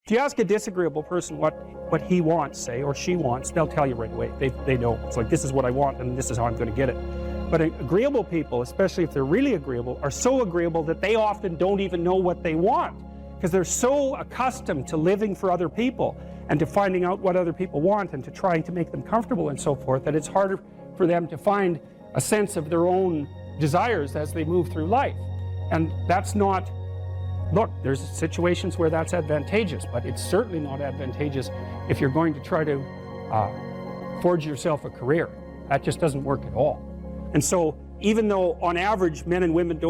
If you ask a disagreeable person what he wants, say, or she wants, they'll tell you right away. They know. It's like, this is what I want and this is how I'm going to get it. But agreeable people, especially if they're really agreeable, are so agreeable that they often don't even know what they want, because they're so accustomed to living for other people and to finding out what other people want and to trying to make them comfortable and so forth, that it's harder for them to find a sense of their own desires as they move through life. And that's not, look, there's situations where that's advantageous, but it's certainly not advantageous if you're going to try to forge yourself a career. That just doesn't work at all. And so even though on average men and women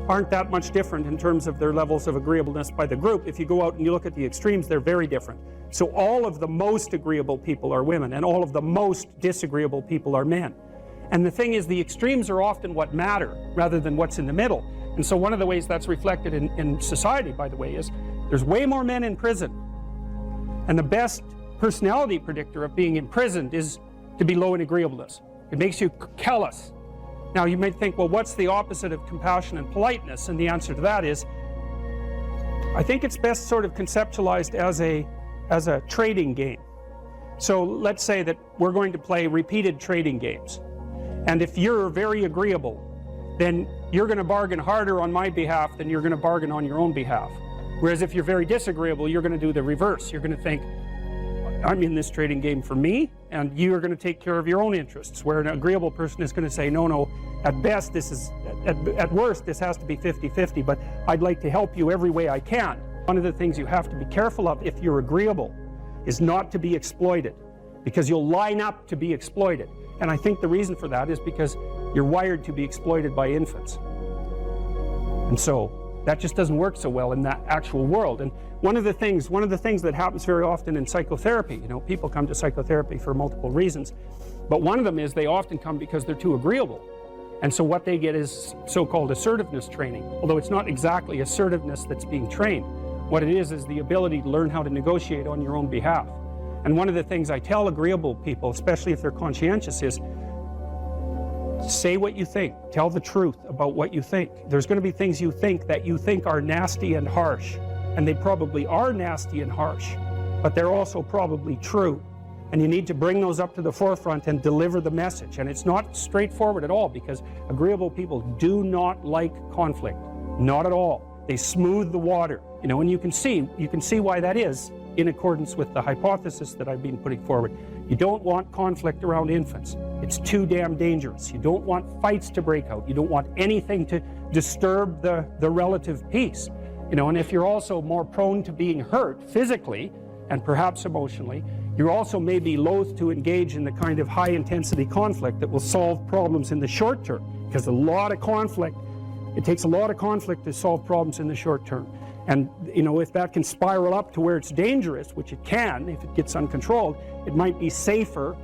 aren't that much different in terms of their levels of agreeableness by the group, if you go out and you look at the extremes, they're very different. So all of the most agreeable people are women, and all of the most disagreeable people are men. And the thing is, the extremes are often what matter rather than what's in the middle. And so one of the ways that's reflected in society, by the way, is there's way more men in prison. And the best personality predictor of being imprisoned is to be low in agreeableness. It makes you callous. Now you might think, well, what's the opposite of compassion and politeness? And the answer to that is, I think it's best sort of conceptualized as a trading game. So let's say that we're going to play repeated trading games. And if you're very agreeable, then you're going to bargain harder on my behalf than you're going to bargain on your own behalf. Whereas if you're very disagreeable, you're going to do the reverse. You're going to think, I'm in this trading game for me, and you're going to take care of your own interests. Where an agreeable person is going to say, no, at best this is, at worst this has to be 50-50, but I'd like to help you every way I can. One of the things you have to be careful of if you're agreeable is not to be exploited, because you'll line up to be exploited. And I think the reason for that is because you're wired to be exploited by infants. And so that just doesn't work so well in that actual world. And one of the things that happens very often in psychotherapy, people come to psychotherapy for multiple reasons, but one of them is they often come because they're too agreeable. And so what they get is so-called assertiveness training, although it's not exactly assertiveness that's being trained. What it is the ability to learn how to negotiate on your own behalf. And one of the things I tell agreeable people, especially if they're conscientious, is say what you think. Tell the truth about what you think. There's going to be things you think that you think are nasty and harsh. And they probably are nasty and harsh, but they're also probably true. And you need to bring those up to the forefront and deliver the message. And it's not straightforward at all, because agreeable people do not like conflict. Not at all. They smooth the water. And you can see why that is in accordance with the hypothesis that I've been putting forward. You don't want conflict around infants. It's too damn dangerous. You don't want fights to break out. You don't want anything to disturb the relative peace. And if you're also more prone to being hurt physically and perhaps emotionally, you're also maybe loath to engage in the kind of high-intensity conflict that will solve problems in the short term, because it takes a lot of conflict to solve problems in the short term. And if that can spiral up to where it's dangerous, which it can if it gets uncontrolled, it might be safer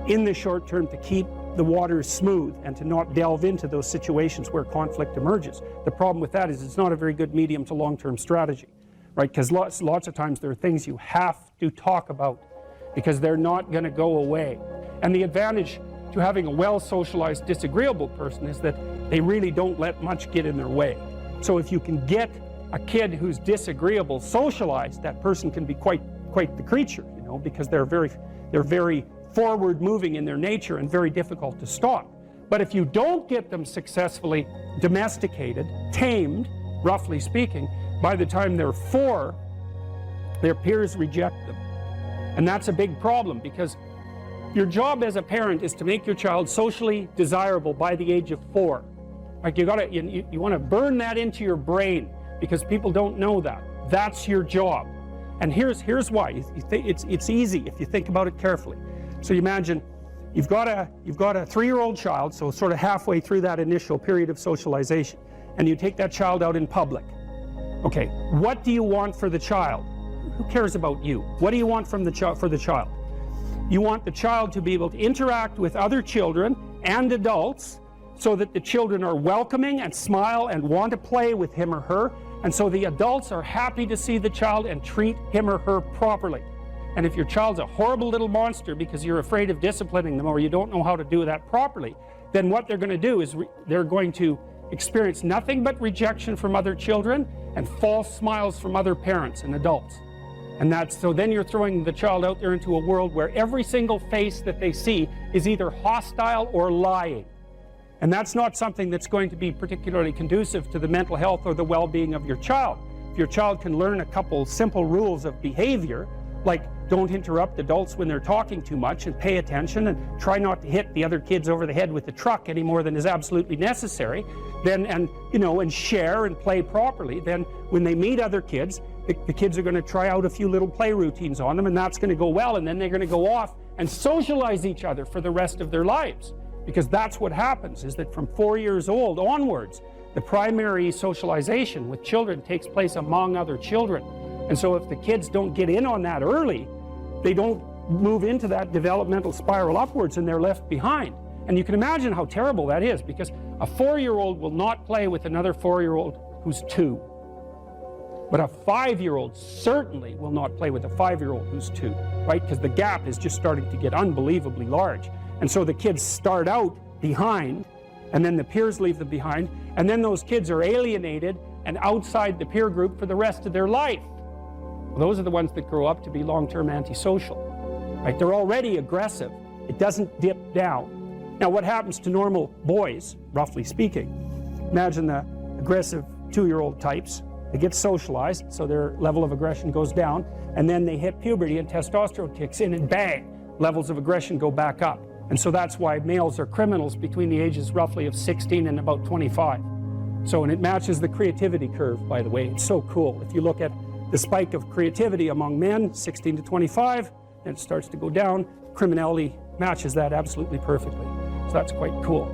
in the short term to keep the waters smooth and to not delve into those situations where conflict emerges. The problem with that is it's not a very good medium to long-term strategy, right? Because lots of times there are things you have to talk about because they're not going to go away. And the advantage to having a well-socialized disagreeable person is that they really don't let much get in their way. So if you can get a kid who's disagreeable socialized, that person can be quite the creature, because they're very forward-moving in their nature and very difficult to stop. But if you don't get them successfully domesticated, tamed, roughly speaking, by the time they're 4, their peers reject them. And that's a big problem, because your job as a parent is to make your child socially desirable by the age of 4. Like you want to burn that into your brain, because people don't know that. That's your job. And here's why. It's easy if you think about it carefully. So you imagine you've got a 3-year-old child, so sort of halfway through that initial period of socialization, and you take that child out in public. Okay, what do you want for the child? Who cares about you? What do you want from for the child? You want the child to be able to interact with other children and adults so that the children are welcoming and smile and want to play with him or her, and so the adults are happy to see the child and treat him or her properly. And if your child's a horrible little monster because you're afraid of disciplining them or you don't know how to do that properly, then what they're going to do is they're going to experience nothing but rejection from other children and false smiles from other parents and adults. And so then you're throwing the child out there into a world where every single face that they see is either hostile or lying. And that's not something that's going to be particularly conducive to the mental health or the well-being of your child. If your child can learn a couple simple rules of behavior, like don't interrupt adults when they're talking too much, and pay attention, and try not to hit the other kids over the head with the truck any more than is absolutely necessary, then, and share and play properly, then when they meet other kids, the kids are going to try out a few little play routines on them, and that's going to go well, and then they're going to go off and socialize each other for the rest of their lives. Because that's what happens, is that from 4 years old onwards, the primary socialization with children takes place among other children. And so if the kids don't get in on that early, they don't move into that developmental spiral upwards, and they're left behind. And you can imagine how terrible that is, because a 4-year-old will not play with another 4-year-old who's 2. But a 5-year-old certainly will not play with a 5-year-old who's 2, right? Because the gap is just starting to get unbelievably large. And so the kids start out behind, and then the peers leave them behind, and then those kids are alienated and outside the peer group for the rest of their life. Well, those are the ones that grow up to be long-term antisocial, right? They're already aggressive. It doesn't dip down. Now, what happens to normal boys, roughly speaking? Imagine the aggressive 2-year-old types. They get socialized, so their level of aggression goes down, and then they hit puberty and testosterone kicks in, and bang, levels of aggression go back up. And so that's why males are criminals between the ages roughly of 16 and about 25. So, and it matches the creativity curve, by the way. It's so cool. If you look at the spike of creativity among men, 16 to 25, then it starts to go down. Criminality matches that absolutely perfectly. So that's quite cool.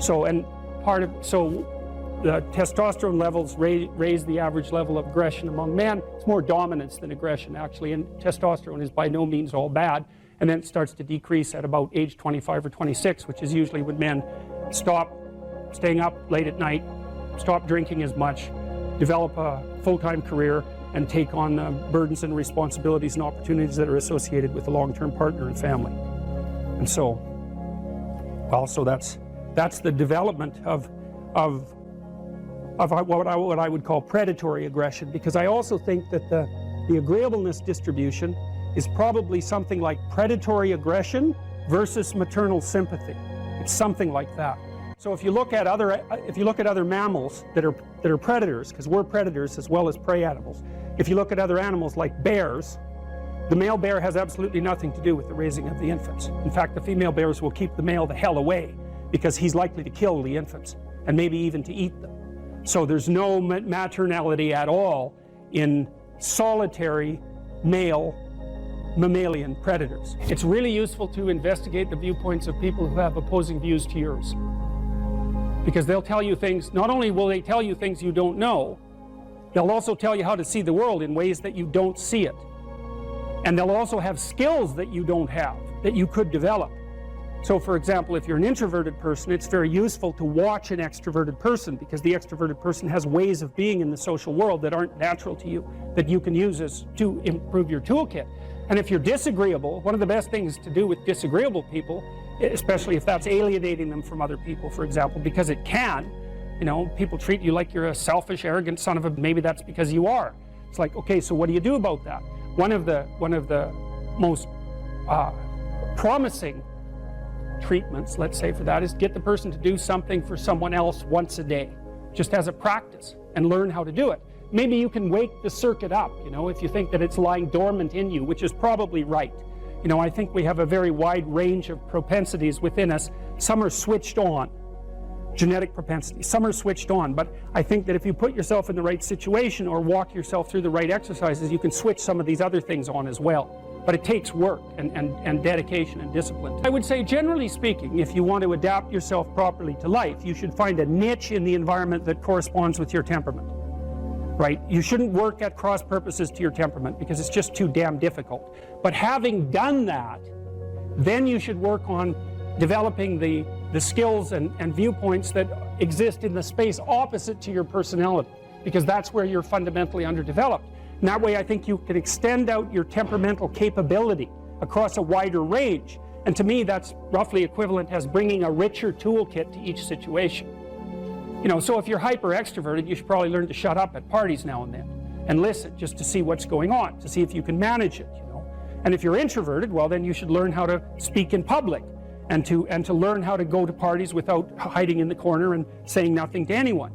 So, and the testosterone levels raise the average level of aggression among men. It's more dominance than aggression, actually, and testosterone is by no means all bad. And then it starts to decrease at about age 25 or 26, which is usually when men stop staying up late at night, stop drinking as much, develop a full-time career, and take on burdens and responsibilities and opportunities that are associated with a long-term partner and family. And so, well, so that's the development of what I would call predatory aggression, because I also think that the agreeableness distribution is probably something like predatory aggression versus maternal sympathy. It's something like that. So if you look at other mammals that are predators, because we're predators as well as prey animals, if you look at other animals like bears, the male bear has absolutely nothing to do with the raising of the infants. In fact, the female bears will keep the male the hell away, because he's likely to kill the infants and maybe even to eat them. So there's no maternality at all in solitary male mammalian predators. It's really useful to investigate the viewpoints of people who have opposing views to yours, because they'll tell you things. Not only will they tell you things you don't know, they'll also tell you how to see the world in ways that you don't see it. And they'll also have skills that you don't have, that you could develop. So for example, if you're an introverted person, it's very useful to watch an extroverted person, because the extroverted person has ways of being in the social world that aren't natural to you, that you can use to improve your toolkit. And if you're disagreeable, one of the best things to do with disagreeable people, especially if that's alienating them from other people, for example, because it can, people treat you like you're a selfish, arrogant son of a, maybe that's because you are. It's like, okay, so what do you do about that? One of the most promising treatments, let's say, for that is get the person to do something for someone else once a day, just as a practice, and learn how to do it. Maybe you can wake the circuit up, if you think that it's lying dormant in you, which is probably right. I think we have a very wide range of propensities within us. Some are switched on, genetic propensities. Some are switched on, but I think that if you put yourself in the right situation or walk yourself through the right exercises, you can switch some of these other things on as well. But it takes work and dedication and discipline. I would say, generally speaking, if you want to adapt yourself properly to life, you should find a niche in the environment that corresponds with your temperament. Right? You shouldn't work at cross purposes to your temperament, because it's just too damn difficult. But having done that, then you should work on developing the skills and viewpoints that exist in the space opposite to your personality, because that's where you're fundamentally underdeveloped. And that way I think you can extend out your temperamental capability across a wider range. And to me, that's roughly equivalent as bringing a richer toolkit to each situation. You know, so if you're hyper extroverted, you should probably learn to shut up at parties now and then and listen just to see what's going on, to see if you can manage it, you know. And if you're introverted, well, then you should learn how to speak in public and to learn how to go to parties without hiding in the corner and saying nothing to anyone.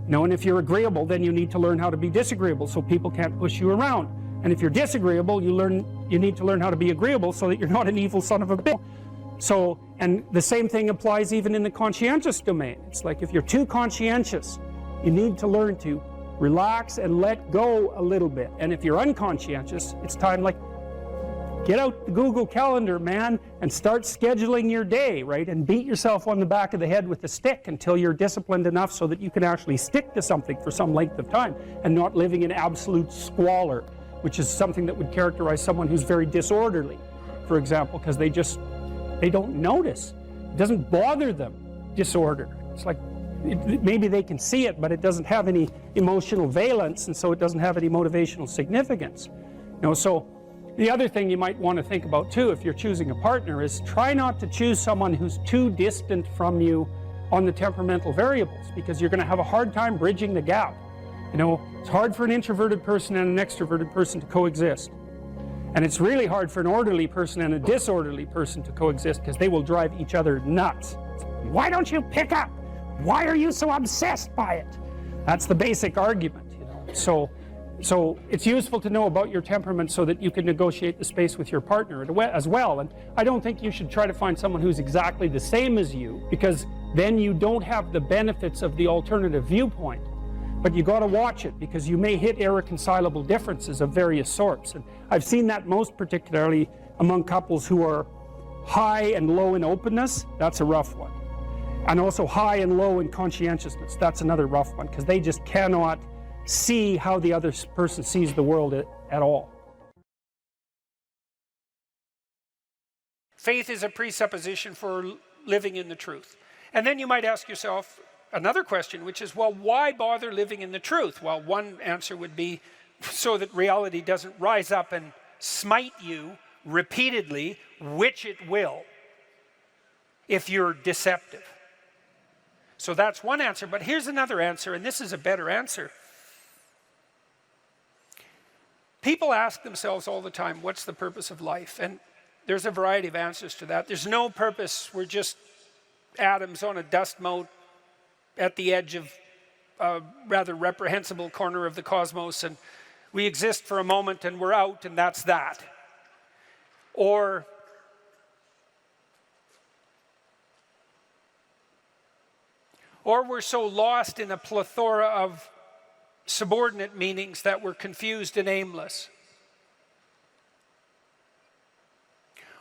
You know, and if you're agreeable, then you need to learn how to be disagreeable so people can't push you around. And if you're disagreeable, you need to learn how to be agreeable so that you're not an evil son of a bitch. So, and the same thing applies even in the conscientious domain. It's like if you're too conscientious, you need to learn to relax and let go a little bit. And if you're unconscientious, it's time, like, get out the Google Calendar, man, and start scheduling your day, right? And beat yourself on the back of the head with a stick until you're disciplined enough so that you can actually stick to something for some length of time and not living in absolute squalor, which is something that would characterize someone who's very disorderly, for example, because they don't notice. It doesn't bother them, disorder. It's like, maybe they can see it, but it doesn't have any emotional valence, and so it doesn't have any motivational significance. You know, so the other thing you might want to think about too, if you're choosing a partner, is try not to choose someone who's too distant from you on the temperamental variables, because you're going to have a hard time bridging the gap. You know, it's hard for an introverted person and an extroverted person to coexist. And it's really hard for an orderly person and a disorderly person to coexist, because they will drive each other nuts. Why don't you pick up? Why are you so obsessed by it? That's the basic argument, you know. So it's useful to know about your temperament so that you can negotiate the space with your partner as well. And I don't think you should try to find someone who's exactly the same as you, because then you don't have the benefits of the alternative viewpoint. But you got to watch it, because you may hit irreconcilable differences of various sorts. And I've seen that most particularly among couples who are high and low in openness. That's a rough one. And also high and low in conscientiousness. That's another rough one, because they just cannot see how the other person sees the world at all. Faith is a presupposition for living in the truth. And then you might ask yourself another question, which is, well, why bother living in the truth? Well, one answer would be so that reality doesn't rise up and smite you repeatedly, which it will, if you're deceptive. So that's one answer, but here's another answer, and this is a better answer. People ask themselves all the time, what's the purpose of life? And there's a variety of answers to that. There's no purpose. We're just atoms on a dust mote at the edge of a rather reprehensible corner of the cosmos, and we exist for a moment and we're out, and that's that. Or we're so lost in a plethora of subordinate meanings that we're confused and aimless.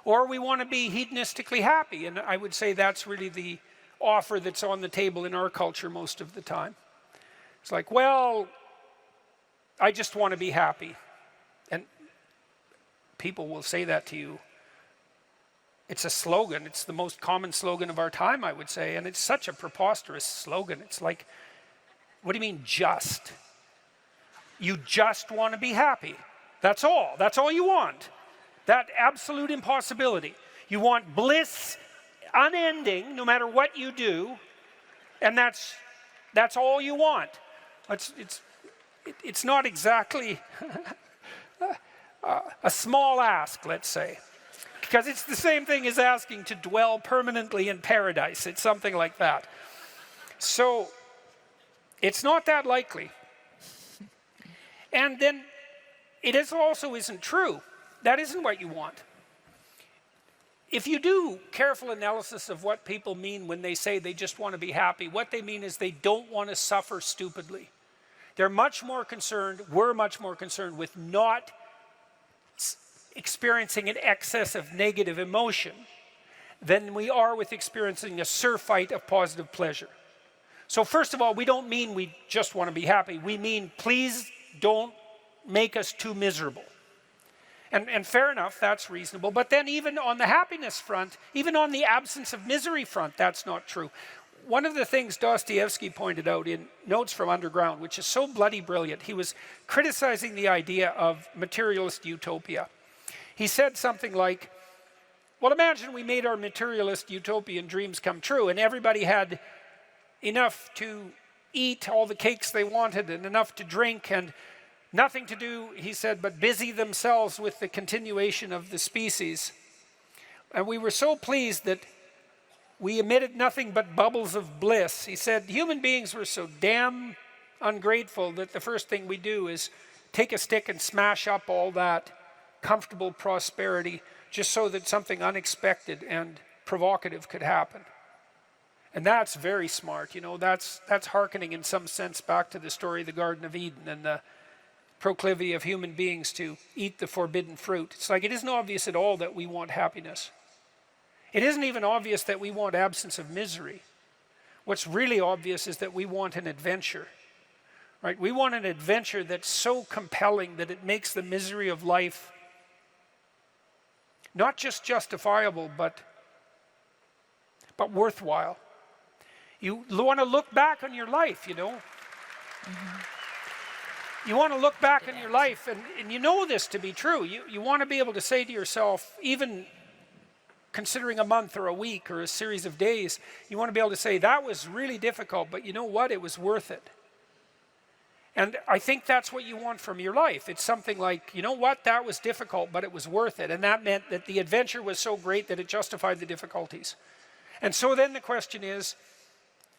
Or we want to be hedonistically happy, and I would say that's really the offer that's on the table in our culture most of the time. It's like, well, I just want to be happy. And people will say that to you. It's a slogan. It's the most common slogan of our time, I would say. And it's such a preposterous slogan. It's like, what do you mean just? You just want to be happy. That's all. That's all you want. That absolute impossibility. You want bliss unending, no matter what you do. And that's all you want. It's not exactly a small ask, let's say. Because it's the same thing as asking to dwell permanently in paradise. It's something like that. So it's not that likely. And then it also isn't true. That isn't what you want. If you do careful analysis of what people mean when they say they just want to be happy, what they mean is they don't want to suffer stupidly. They're much more concerned, we're much more concerned with not experiencing an excess of negative emotion than we are with experiencing a surfeit of positive pleasure. So first of all, we don't mean we just want to be happy. We mean, please don't make us too miserable. And fair enough, that's reasonable. But then even on the happiness front, even on the absence of misery front, that's not true. One of the things Dostoevsky pointed out in Notes from Underground, which is so bloody brilliant, he was criticizing the idea of materialist utopia. He said something like, well, imagine we made our materialist utopian dreams come true and everybody had enough to eat all the cakes they wanted and enough to drink and nothing to do, he said, but busy themselves with the continuation of the species. And we were so pleased that we emitted nothing but bubbles of bliss. He said human beings were so damn ungrateful that the first thing we do is take a stick and smash up all that comfortable prosperity just so that something unexpected and provocative could happen. And that's very smart, you know, that's hearkening in some sense back to the story of the Garden of Eden and the proclivity of human beings to eat the forbidden fruit. It's like it isn't obvious at all that we want happiness. It isn't even obvious that we want absence of misery. What's really obvious is that we want an adventure, right? We want an adventure that's so compelling that it makes the misery of life not just justifiable, but worthwhile. You want to look back on your life, you know. You want to look back on your life, and you know this to be true. You want to be able to say to yourself, even considering a month or a week or a series of days, you want to be able to say, that was really difficult, but you know what? It was worth it. And I think that's what you want from your life. It's something like, you know what? That was difficult, but it was worth it. And that meant that the adventure was so great that it justified the difficulties. And so then the question is,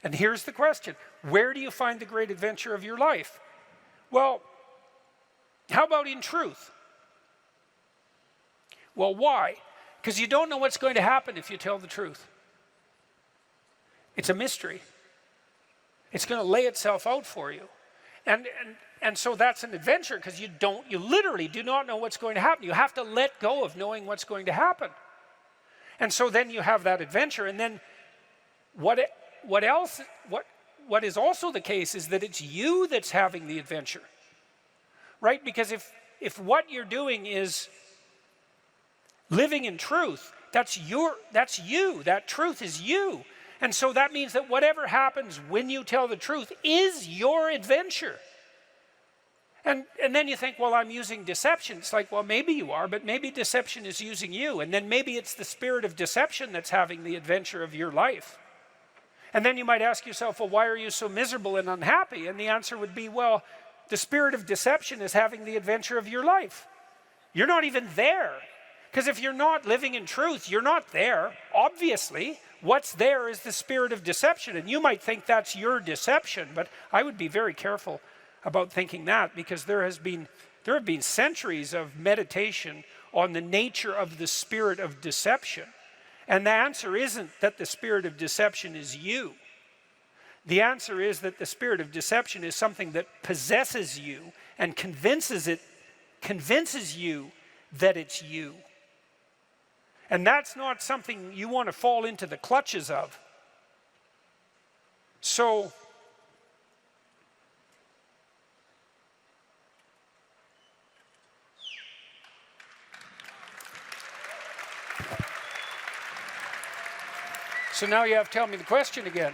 and here's the question, where do you find the great adventure of your life? Well, how about in truth? Well, why? Because you don't know what's going to happen if you tell the truth. It's a mystery. It's going to lay itself out for you. And so that's an adventure because you literally do not know what's going to happen. You have to let go of knowing what's going to happen. And so then you have that adventure, and then what is also the case is that it's you that's having the adventure, right? Because if what you're doing is living in truth, that's you, that truth is you. And so that means that whatever happens when you tell the truth is your adventure. And then you think, well, I'm using deception. It's like, well, maybe you are, but maybe deception is using you. And then maybe it's the spirit of deception that's having the adventure of your life. And then you might ask yourself, well, why are you so miserable and unhappy? And the answer would be, well, the spirit of deception is having the adventure of your life. You're not even there. Because if you're not living in truth, you're not there. Obviously, what's there is the spirit of deception. And you might think that's your deception, but I would be very careful about thinking that, because there have been centuries of meditation on the nature of the spirit of deception. And the answer isn't that the spirit of deception is you. The answer is that the spirit of deception is something that possesses you and convinces you that it's you. And that's not something you want to fall into the clutches of. So now you have to tell me the question again.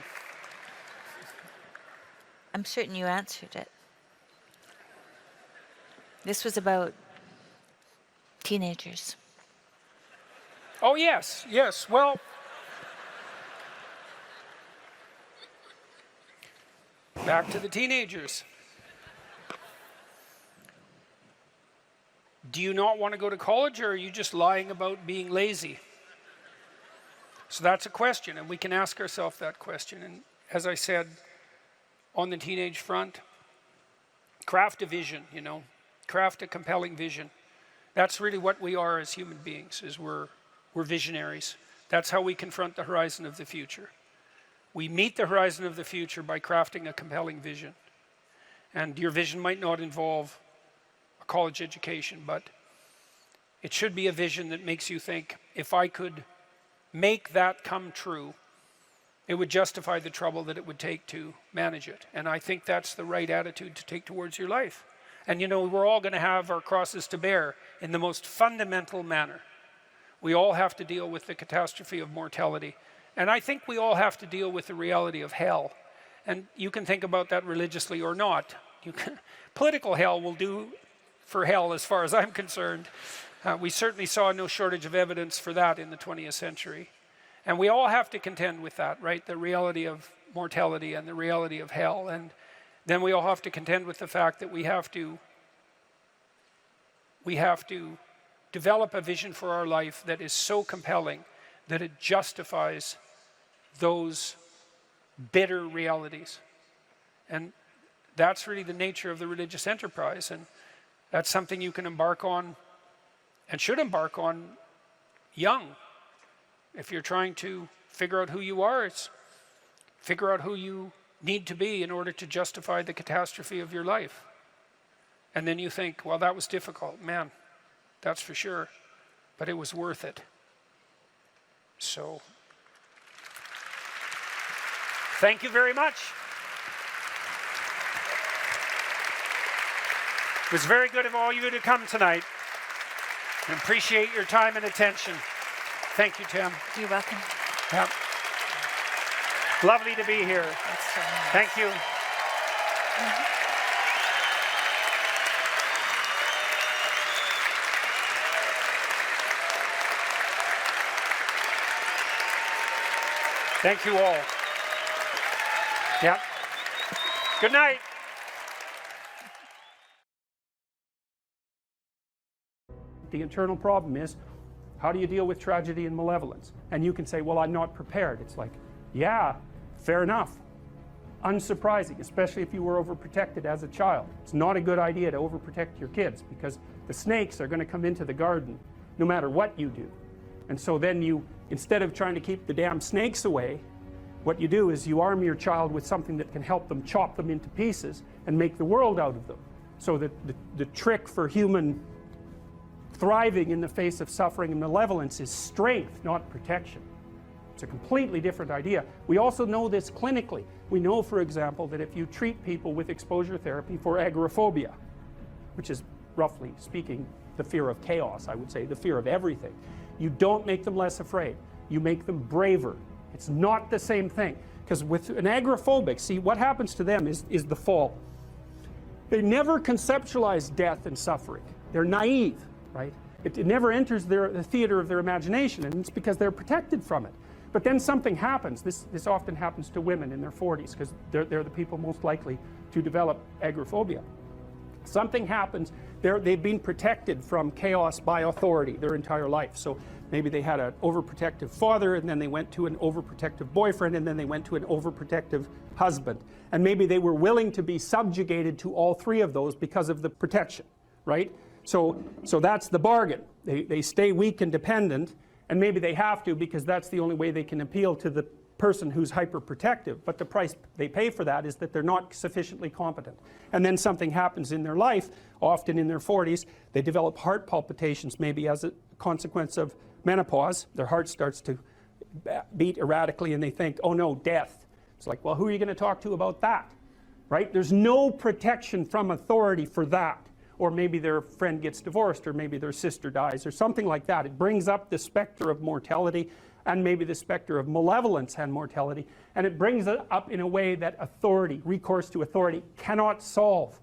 I'm certain you answered it. This was about teenagers. Oh, yes. Well, back to the teenagers. Do you not want to go to college, or are you just lying about being lazy? So that's a question, and we can ask ourselves that question. And as I said, on the teenage front, craft a vision, craft a compelling vision. That's really what we are as human beings, is we're visionaries. That's how we confront the horizon of the future. We meet the horizon of the future by crafting a compelling vision. And your vision might not involve a college education, but it should be a vision that makes you think, if I could make that come true, it would justify the trouble that it would take to manage it. And I think that's the right attitude to take towards your life. And we're all going to have our crosses to bear in the most fundamental manner. We all have to deal with the catastrophe of mortality. And I think we all have to deal with the reality of hell. And you can think about that religiously or not. Political hell will do for hell as far as I'm concerned. We certainly saw no shortage of evidence for that in the 20th century. And we all have to contend with that, right? The reality of mortality and the reality of hell. And then we all have to contend with the fact that we have to develop a vision for our life that is so compelling that it justifies those bitter realities. And that's really the nature of the religious enterprise, and that's something you can embark on and should embark on young. If you're trying to figure out who you are, it's figure out who you need to be in order to justify the catastrophe of your life. And then you think, well, that was difficult. Man, that's for sure. But it was worth it. So, thank you very much. It was very good of all of you to come tonight. I appreciate your time and attention. Thank you, Tim. You're welcome. Yep. Lovely to be here. That's so nice. Thank you. Thank you all. Yep. Good night. The internal problem is, how do you deal with tragedy and malevolence? And you can say, well, I'm not prepared. It's like, yeah, fair enough. Unsurprising, especially if you were overprotected as a child. It's not a good idea to overprotect your kids, because the snakes are going to come into the garden no matter what you do. And so then you, instead of trying to keep the damn snakes away, what you do is you arm your child with something that can help them chop them into pieces and make the world out of them. So that the trick for human thriving in the face of suffering and malevolence is strength, not protection. It's a completely different idea. We also know this clinically. We know, for example, that if you treat people with exposure therapy for agoraphobia, which is, roughly speaking, the fear of chaos, I would say, the fear of everything, you don't make them less afraid. You make them braver. It's not the same thing. Because with an agoraphobic, see, what happens to them is the fall. They never conceptualize death and suffering. They're naive, right? It never enters the theater of their imagination, and it's because they're protected from it. But then something happens. This often happens to women in their 40s, because they're the people most likely to develop agoraphobia. Something happens. They've been protected from chaos by authority their entire life. So maybe they had an overprotective father, and then they went to an overprotective boyfriend, and then they went to an overprotective husband. And maybe they were willing to be subjugated to all three of those because of the protection, right? So that's the bargain. They stay weak and dependent, and maybe they have to, because that's the only way they can appeal to the person who's hyperprotective. But the price they pay for that is that they're not sufficiently competent. And then something happens in their life, often in their 40s. They develop heart palpitations, maybe as a consequence of menopause. Their heart starts to beat erratically, and they think, oh no, death. It's like, well, who are you going to talk to about that? Right? There's no protection from authority for that. Or maybe their friend gets divorced, or maybe their sister dies, or something like that. It brings up the specter of mortality, and maybe the specter of malevolence and mortality, and it brings it up in a way that authority, recourse to authority, cannot solve.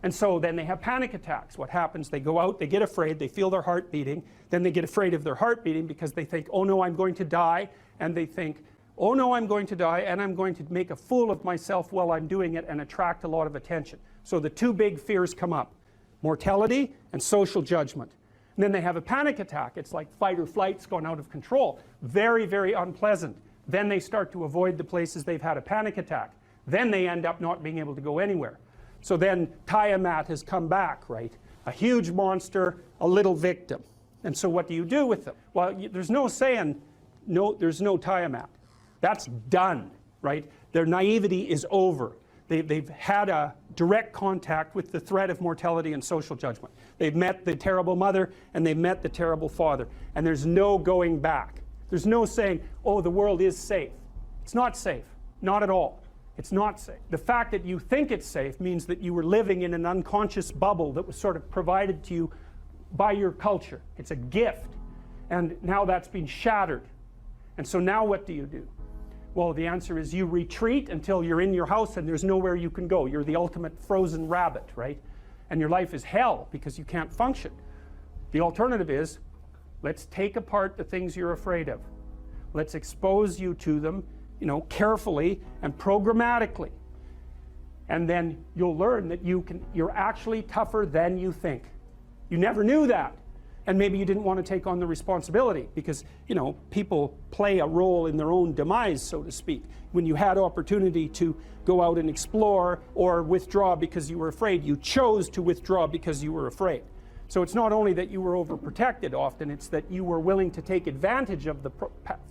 And so then they have panic attacks. What happens? They go out, they get afraid, they feel their heart beating, then they get afraid of their heart beating because they think, oh no, I'm going to die, and they think, oh no, I'm going to die, and I'm going to make a fool of myself while I'm doing it and attract a lot of attention. So the two big fears come up: mortality and social judgment. And then they have a panic attack. It's like fight or flight's gone out of control. Very, very unpleasant. Then they start to avoid the places they've had a panic attack. Then they end up not being able to go anywhere. So then Tiamat has come back, right? A huge monster, a little victim. And so what do you do with them? Well, there's no saying, no, there's no Tiamat. That's done, right? Their naivety is over. They've had a direct contact with the threat of mortality and social judgment. They've met the terrible mother, and they've met the terrible father. And there's no going back. There's no saying, oh, the world is safe. It's not safe. Not at all. It's not safe. The fact that you think it's safe means that you were living in an unconscious bubble that was sort of provided to you by your culture. It's a gift. And now that's been shattered. And so now what do you do? Well, the answer is you retreat until you're in your house and there's nowhere you can go. You're the ultimate frozen rabbit, right? And your life is hell because you can't function. The alternative is, let's take apart the things you're afraid of. Let's expose you to them, carefully and programmatically. And then you'll learn that you're actually tougher than you think. You never knew that. And maybe you didn't want to take on the responsibility because, people play a role in their own demise, so to speak. When you had opportunity to go out and explore or withdraw because you were afraid, you chose to withdraw because you were afraid. So it's not only that you were overprotected often, it's that you were willing to take advantage of the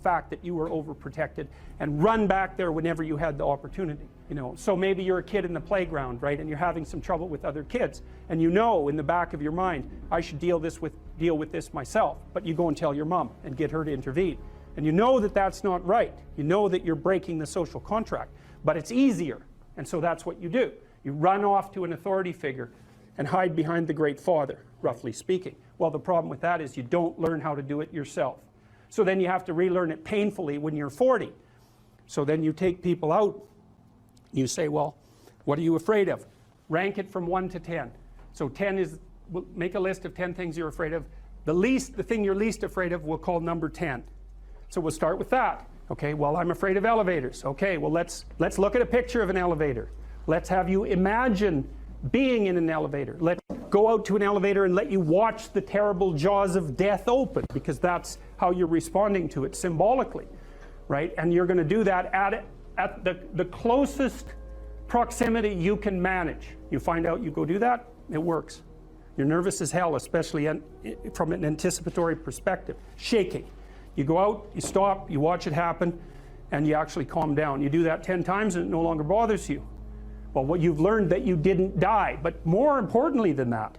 fact that you were overprotected and run back there whenever you had the opportunity. So maybe you're a kid in the playground, right, and you're having some trouble with other kids, and in the back of your mind, I should deal with this myself, but you go and tell your mom and get her to intervene. And you know that that's not right. You know that you're breaking the social contract, but it's easier, and so that's what you do. You run off to an authority figure and hide behind the Great Father, roughly speaking. Well, the problem with that is you don't learn how to do it yourself. So then you have to relearn it painfully when you're 40. So then you take people out, you say, well, what are you afraid of? Rank it from 1 to 10. So 10 is, make a list of 10 things you're afraid of. The thing you're least afraid of we'll call number 10. So we'll start with that. Okay, well, I'm afraid of elevators. Okay, well, let's look at a picture of an elevator. Let's have you imagine being in an elevator. Let's go out to an elevator and let you watch the terrible jaws of death open, because that's how you're responding to it symbolically, right? And you're going to do that at the closest proximity you can manage. You find out, you go do that, it works. You're nervous as hell, especially from an anticipatory perspective. Shaking. You go out, you stop, you watch it happen, and you actually calm down. You do that 10 times and it no longer bothers you. Well, what you've learned that you didn't die, but more importantly than that,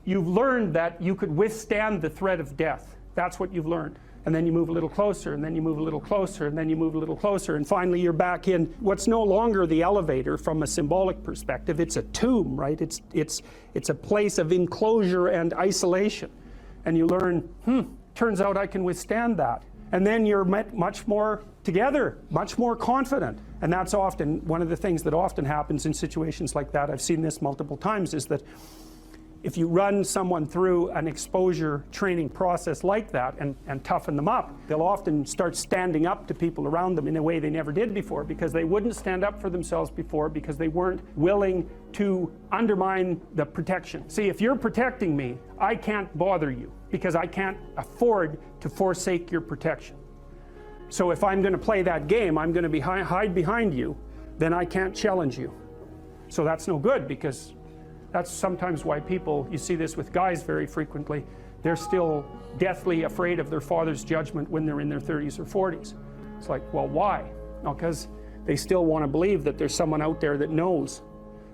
you've learned that you could withstand the threat of death. That's what you've learned. And then you move a little closer, and then you move a little closer, and then you move a little closer, and finally you're back in what's no longer the elevator from a symbolic perspective. It's a tomb, right? It's a place of enclosure and isolation. And you learn, turns out I can withstand that. And then you're much more together, much more confident. And that's often one of the things that often happens in situations like that. I've seen this multiple times, is that if you run someone through an exposure training process like that and toughen them up, they'll often start standing up to people around them in a way they never did before, because they wouldn't stand up for themselves before because they weren't willing to undermine the protection. See, if you're protecting me, I can't bother you because I can't afford to forsake your protection. So if I'm going to play that game, I'm going to hide behind you, then I can't challenge you. So that's no good, because that's sometimes why people, you see this with guys very frequently, they're still deathly afraid of their father's judgment when they're in their 30s or 40s. It's like, well, why? No, because they still want to believe that there's someone out there that knows.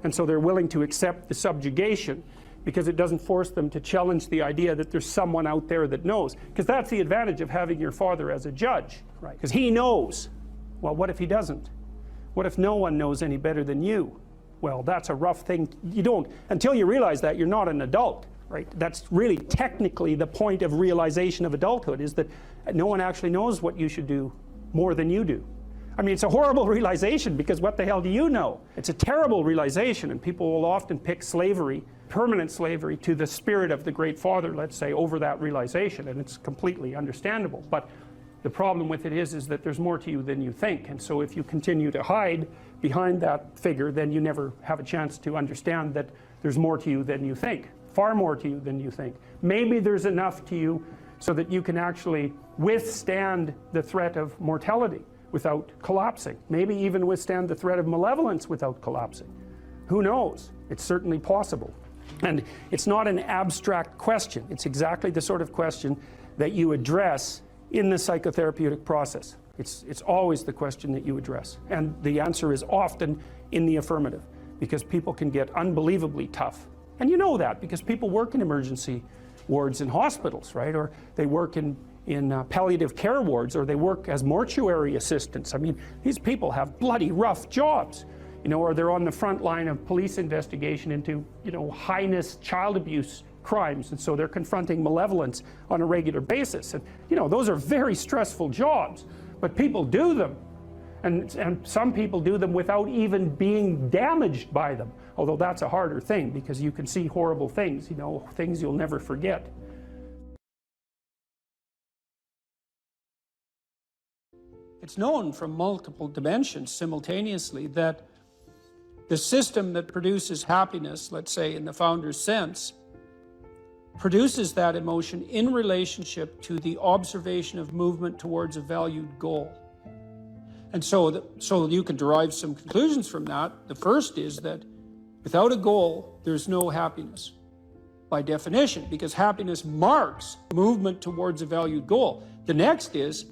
And so they're willing to accept the subjugation because it doesn't force them to challenge the idea that there's someone out there that knows. Because that's the advantage of having your father as a judge, right? Because he knows. Well, what if he doesn't? What if no one knows any better than you? Well, that's a rough thing. You don't, until you realize that, you're not an adult, right? That's really technically the point of realization of adulthood, is that no one actually knows what you should do more than you do. I mean, it's a horrible realization, because what the hell do you know? It's a terrible realization, and people will often pick slavery, permanent slavery, to the spirit of the Great Father, let's say, over that realization, and it's completely understandable. But the problem with it is that there's more to you than you think, and so if you continue to hide behind that figure, then you never have a chance to understand that there's more to you than you think, far more to you than you think. Maybe there's enough to you so that you can actually withstand the threat of mortality without collapsing, maybe even withstand the threat of malevolence without collapsing. Who knows? It's certainly possible. And it's not an abstract question. It's exactly the sort of question that you address in the psychotherapeutic process. It's always the question that you address. And the answer is often in the affirmative, because people can get unbelievably tough. And you know that because people work in emergency wards in hospitals, right? Or they work in palliative care wards, or they work as mortuary assistants. I mean, these people have bloody rough jobs, or they're on the front line of police investigation into, heinous child abuse crimes, and so they're confronting malevolence on a regular basis. And, those are very stressful jobs, but people do them. And some people do them without even being damaged by them, although that's a harder thing, because you can see horrible things, things you'll never forget. it's known from multiple dimensions simultaneously that the system that produces happiness, let's say in the founder's sense, produces that emotion in relationship to the observation of movement towards a valued goal. And so you can derive some conclusions from that. The first is that without a goal, there's no happiness by definition, because happiness marks movement towards a valued goal. The next is,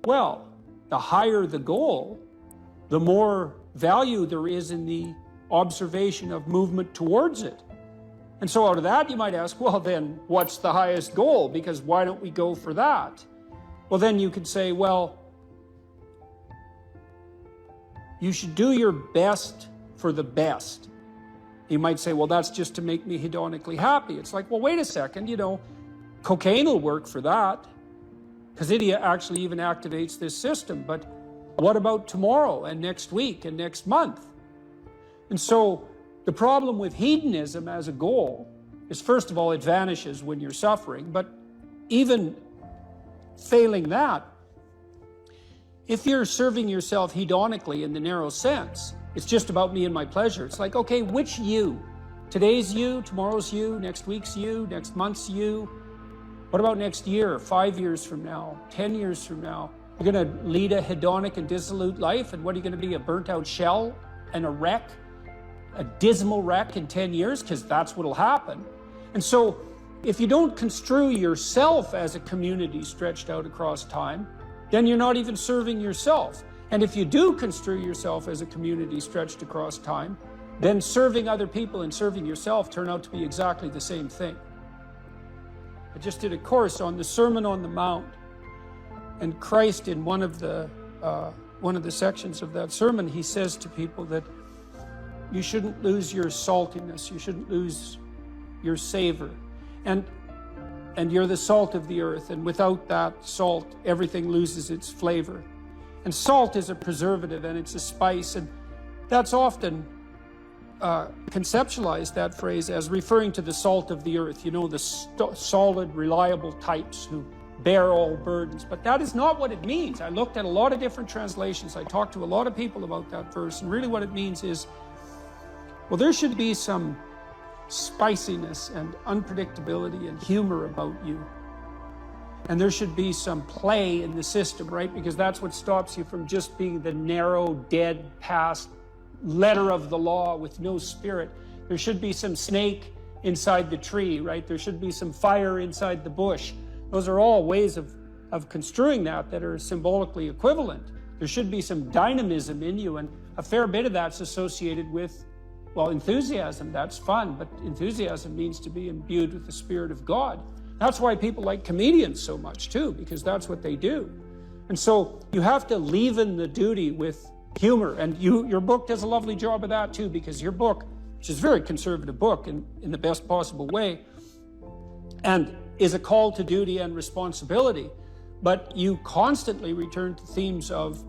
well, the higher the goal, the more value there is in the observation of movement towards it. And so out of that, you might ask, well, then what's the highest goal? Because why don't we go for that? Well, then you could say, well, you should do your best for the best. You might say, well, that's just to make me hedonically happy. It's like, well, wait a second, cocaine will work for that, because it actually even activates this system. But what about tomorrow and next week and next month? And so the problem with hedonism as a goal is, first of all, it vanishes when you're suffering. But even failing that, if you're serving yourself hedonically in the narrow sense, it's just about me and my pleasure. It's like, okay, which you? Today's you, tomorrow's you, next week's you, next month's you. What about next year, 5 years from now, 10 years from now? You're going to lead a hedonic and dissolute life, and what are you going to be, a burnt-out shell and a wreck, a dismal wreck in 10 years? Because that's what'll happen. And so if you don't construe yourself as a community stretched out across time, then you're not even serving yourself. And if you do construe yourself as a community stretched across time, then serving other people and serving yourself turn out to be exactly the same thing. I just did a course on the Sermon on the Mount, and Christ, in one of the sections of that sermon, he says to people that you shouldn't lose your saltiness, you shouldn't lose your savor, and you're the salt of the earth, and without that salt, everything loses its flavor. And salt is a preservative, and it's a spice, and that's often conceptualized, that phrase, as referring to the salt of the earth, the solid, reliable types who bear all burdens. But that is not what it means. I looked at a lot of different translations. I talked to a lot of people about that verse, and really what it means is, well, there should be some spiciness and unpredictability and humor about you. And there should be some play in the system, right? Because that's what stops you from just being the narrow, dead, past letter of the law with no spirit. There should be some snake inside the tree, right? There should be some fire inside the bush. Those are all ways of construing that are symbolically equivalent. There should be some dynamism in you, and a fair bit of that's associated with, well, enthusiasm. That's fun, but enthusiasm means to be imbued with the Spirit of God. That's why people like comedians so much too, because that's what they do. And so you have to leaven the duty with humor, and your book does a lovely job of that too, because your book, which is a very conservative book in the best possible way, and is a call to duty and responsibility, but you constantly return to themes of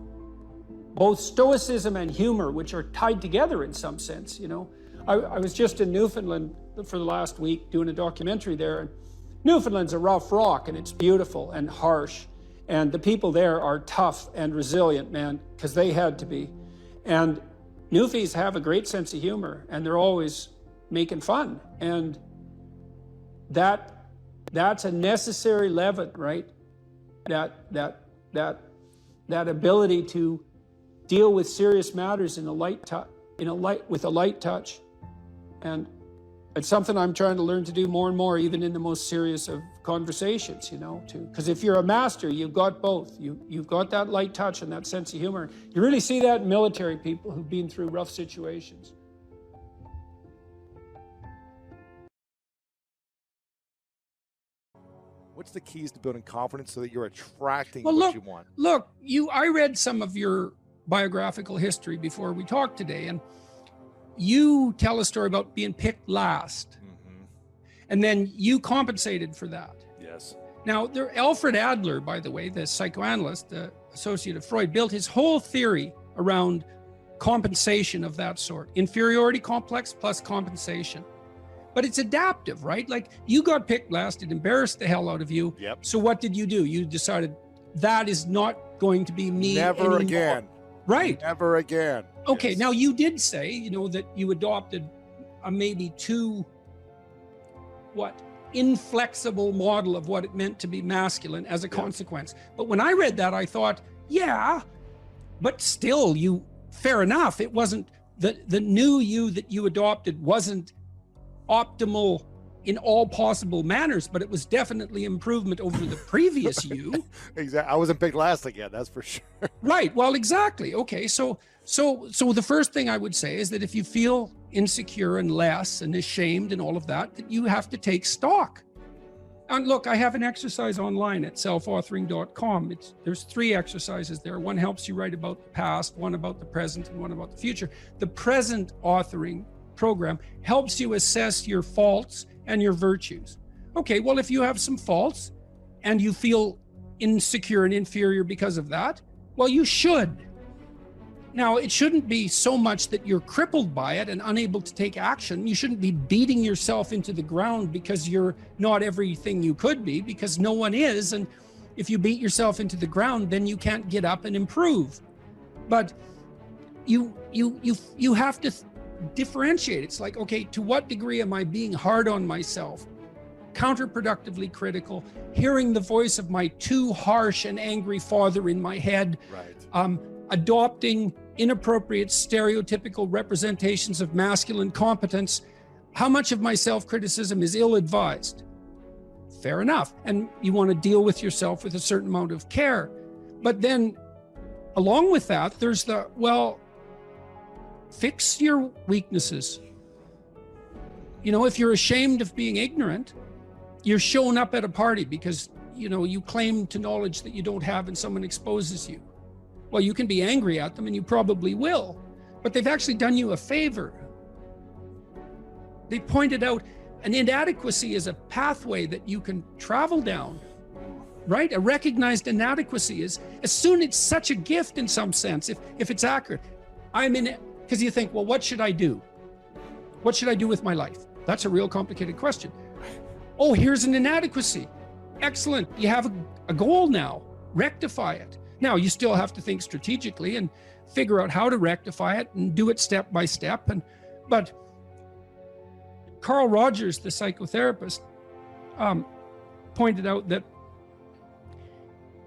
both stoicism and humor, which are tied together in some sense. I was just in Newfoundland for the last week doing a documentary there, and Newfoundland's a rough rock, and it's beautiful and harsh, and the people there are tough and resilient, man, because they had to be. And Newfies have a great sense of humor, and they're always making fun, and that's a necessary leaven, right? That ability to deal with serious matters with a light touch, and it's something I'm trying to learn to do more and more, even in the most serious of conversations, because if you're a master, you've got both. You've got that light touch and that sense of humor. You really see that in military people who've been through rough situations. What's the keys to building confidence so that you're attracting what you want? Look, I read some of your biographical history before we talked today, and you tell a story about being picked last. Mm-hmm. And then you compensated for that. Yes. Now, Alfred Adler, by the way, the psychoanalyst, the associate of Freud, built his whole theory around compensation of that sort. Inferiority complex plus compensation. But it's adaptive, right? Like, you got picked last, it embarrassed the hell out of you. Yep. So what did you do? You decided that is not going to be me Never anymore. again. Right. Never again. Okay, Yes. now you did say, you know, that you adopted a maybe too, inflexible model of what it meant to be masculine as a consequence. But when I read that, I thought, yeah, but still, fair enough. It wasn't, the new you that you adopted wasn't optimal in all possible manners, but it was definitely improvement over the previous you. Exactly. I wasn't picked last again, that's for sure. Right. Well, exactly. Okay. So the first thing I would say is that if you feel insecure and less and ashamed and all of that, that you have to take stock. And look, I have an exercise online at selfauthoring.com. There's 3 exercises there. One helps you write about the past, one about the present, and one about the future. The present authoring program helps you assess your faults and your virtues. Okay, well, if you have some faults and you feel insecure and inferior because of that, well, you should. Now, it shouldn't be so much that you're crippled by it and unable to take action. You shouldn't be beating yourself into the ground because you're not everything you could be, because no one is. And if you beat yourself into the ground, then you can't get up and improve. But you have to differentiate. It's like, okay, to what degree am I being hard on myself, counterproductively critical, hearing the voice of my too harsh and angry father in my head, Right. Adopting inappropriate stereotypical representations of masculine competence? How much of my self-criticism is ill-advised? Fair enough. And you want to deal with yourself with a certain amount of care. But then along with that, there's fix your weaknesses. You know, if you're ashamed of being ignorant, you're showing up at a party because, you know, you claim to knowledge that you don't have and someone exposes you. Well, you can be angry at them, and you probably will, but they've actually done you a favor. They pointed out an inadequacy is a pathway that you can travel down, right? A recognized inadequacy is, as soon it's such a gift in some sense, if it's accurate. Because you think, well, what should I do? What should I do with my life? That's a real complicated question. Oh, here's an inadequacy. Excellent. You have a goal now. Rectify it. Now, you still have to think strategically and figure out how to rectify it and do it step by step. But Carl Rogers, the psychotherapist, pointed out that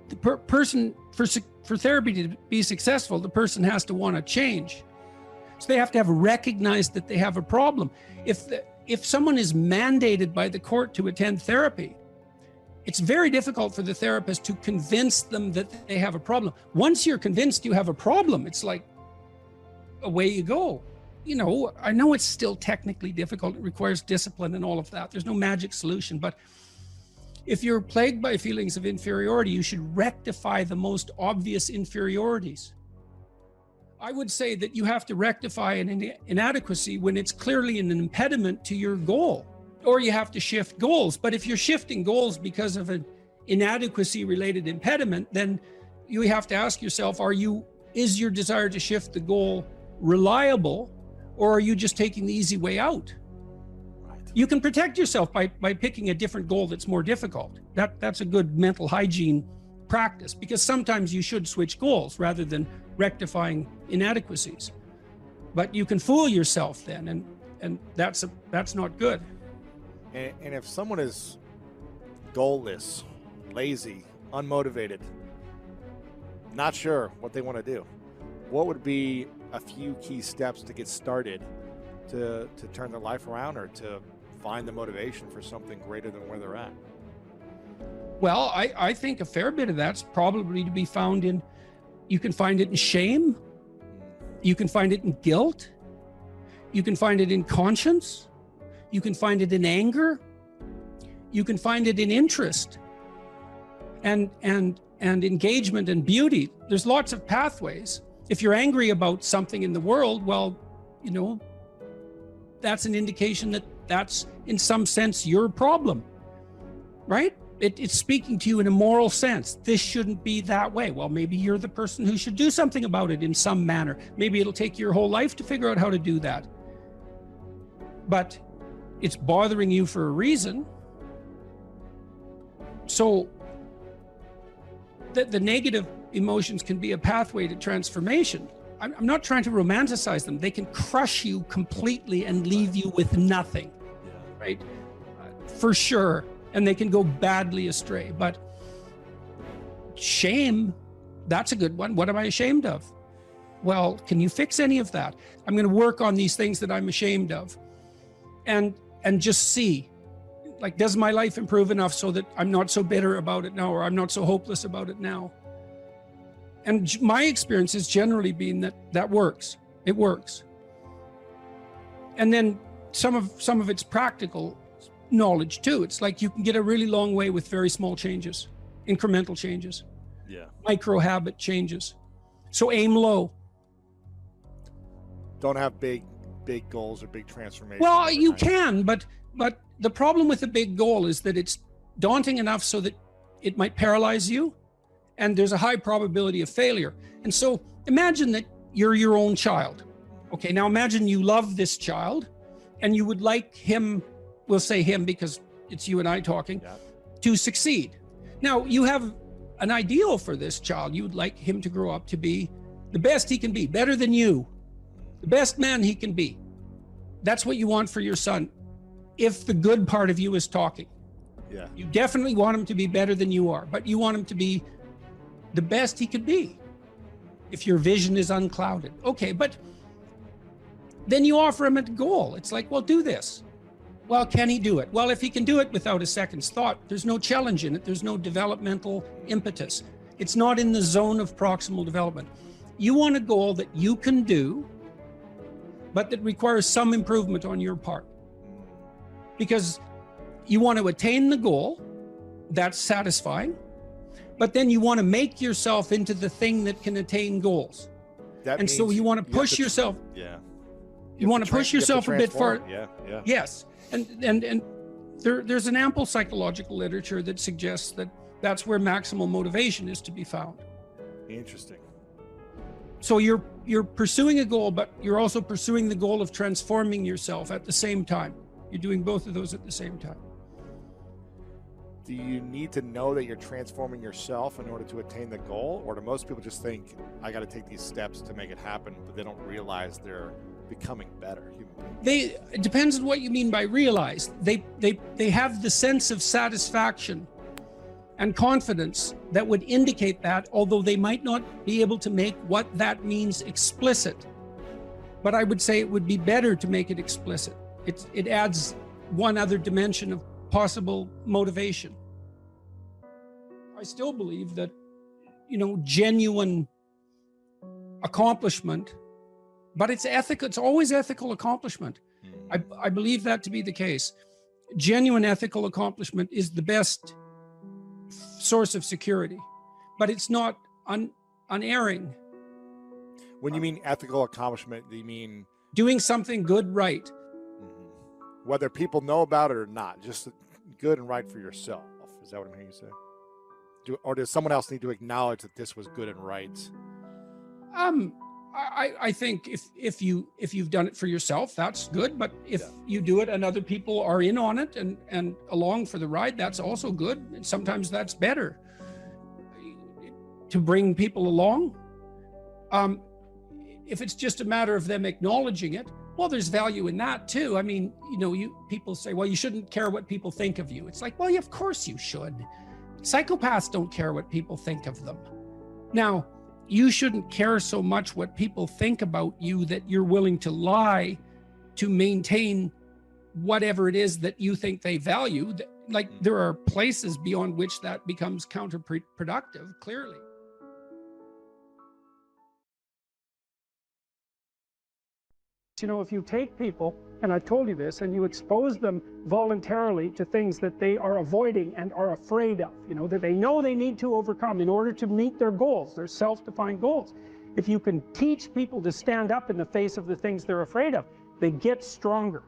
the person, for therapy to be successful, the person has to want to change. So they have to have recognized that they have a problem. If someone is mandated by the court to attend therapy, it's very difficult for the therapist to convince them that they have a problem. Once you're convinced you have a problem, it's like, away you go. You know, I know it's still technically difficult. It requires discipline and all of that. There's no magic solution. But if you're plagued by feelings of inferiority, you should rectify the most obvious inferiorities. I would say that you have to rectify an inadequacy when it's clearly an impediment to your goal. Or you have to shift goals. But if you're shifting goals because of an inadequacy related impediment, then you have to ask yourself, is your desire to shift the goal reliable, or are you just taking the easy way out? Right. You can protect yourself by picking a different goal that's more difficult. That's a good mental hygiene practice, because sometimes you should switch goals rather than rectifying inadequacies. But you can fool yourself then, and that's not good. And if someone is goalless, lazy, unmotivated, not sure what they want to do, what would be a few key steps to get started to turn their life around, or to find the motivation for something greater than where they're at? Well, I think a fair bit of that's probably to be found in, you can find it in shame, you can find it in guilt, you can find it in conscience, you can find it in anger, you can find it in interest and engagement and beauty. There's lots of pathways. If you're angry about something in the world, well, you know, that's an indication that that's in some sense your problem, right? It's speaking to you in a moral sense. This shouldn't be that way. Well, maybe you're the person who should do something about it in some manner. Maybe it'll take your whole life to figure out how to do that. But it's bothering you for a reason. So the negative emotions can be a pathway to transformation. I'm not trying to romanticize them. They can crush you completely and leave you with nothing, right? For sure. And they can go badly astray. But shame, that's a good one. What am I ashamed of? Well, can you fix any of that? I'm going to work on these things that I'm ashamed of. And just see, like, does my life improve enough so that I'm not so bitter about it now, or I'm not so hopeless about it now? And my experience has generally been that works. It works. And then some of it's practical knowledge too. It's like you can get a really long way with very small changes, incremental changes, micro habit changes. So aim low. Don't have big goals or big transformations. Well, you can, but the problem with a big goal is that it's daunting enough so that it might paralyze you, and there's a high probability of failure. And so imagine that you're your own child. Okay, now imagine you love this child and you would like him, we'll say him because it's you and I talking, to succeed. Now you have an ideal for this child. You would like him to grow up to be the best he can be, better than you, the best man he can be. That's what you want for your son. If the good part of you is talking, you definitely want him to be better than you are, but you want him to be the best he could be if your vision is unclouded. Okay, but then you offer him a goal. It's like, well, do this. Well, can he do it? Well, if he can do it without a second's thought, there's no challenge in it. There's no developmental impetus. It's not in the zone of proximal development. You want a goal that you can do, but that requires some improvement on your part. Because you want to attain the goal, that's satisfying, but then you want to make yourself into the thing that can attain goals. And so you want to push yourself. You want to push yourself a bit far. Yes. And there's an ample psychological literature that suggests that that's where maximal motivation is to be found. Interesting. So you're pursuing a goal, but you're also pursuing the goal of transforming yourself at the same time. You're doing both of those at the same time. Do you need to know that you're transforming yourself in order to attain the goal? Or do most people just think, I got to take these steps to make it happen, but they don't realize they're becoming better human beings? It depends on what you mean by realize. They have the sense of satisfaction and confidence that would indicate that, although they might not be able to make what that means explicit. But I would say it would be better to make it explicit. It adds one other dimension of possible motivation. I still believe that, genuine accomplishment, but it's ethical. It's always ethical accomplishment. I believe that to be the case. Genuine ethical accomplishment is the best source of security, but it's not unerring. When you mean ethical accomplishment, do you mean doing something good, right? Whether people know about it or not, just good and right for yourself? Is that what I'm hearing you say? Or does someone else need to acknowledge that this was good and right? I think if you've done it for yourself, that's good. But if you do it and other people are in on it and along for the ride, that's also good. And sometimes that's better to bring people along. If it's just a matter of them acknowledging it, well, there's value in that too. I mean, people say, well, you shouldn't care what people think of you. It's like, well, of course you should. Psychopaths don't care what people think of them. Now, you shouldn't care so much what people think about you that you're willing to lie to maintain whatever it is that you think they value. Like, there are places beyond which that becomes counterproductive, clearly. If you take people, and I told you this, and you expose them voluntarily to things that they are avoiding and are afraid of, that they know they need to overcome in order to meet their goals, their self-defined goals. If you can teach people to stand up in the face of the things they're afraid of, they get stronger.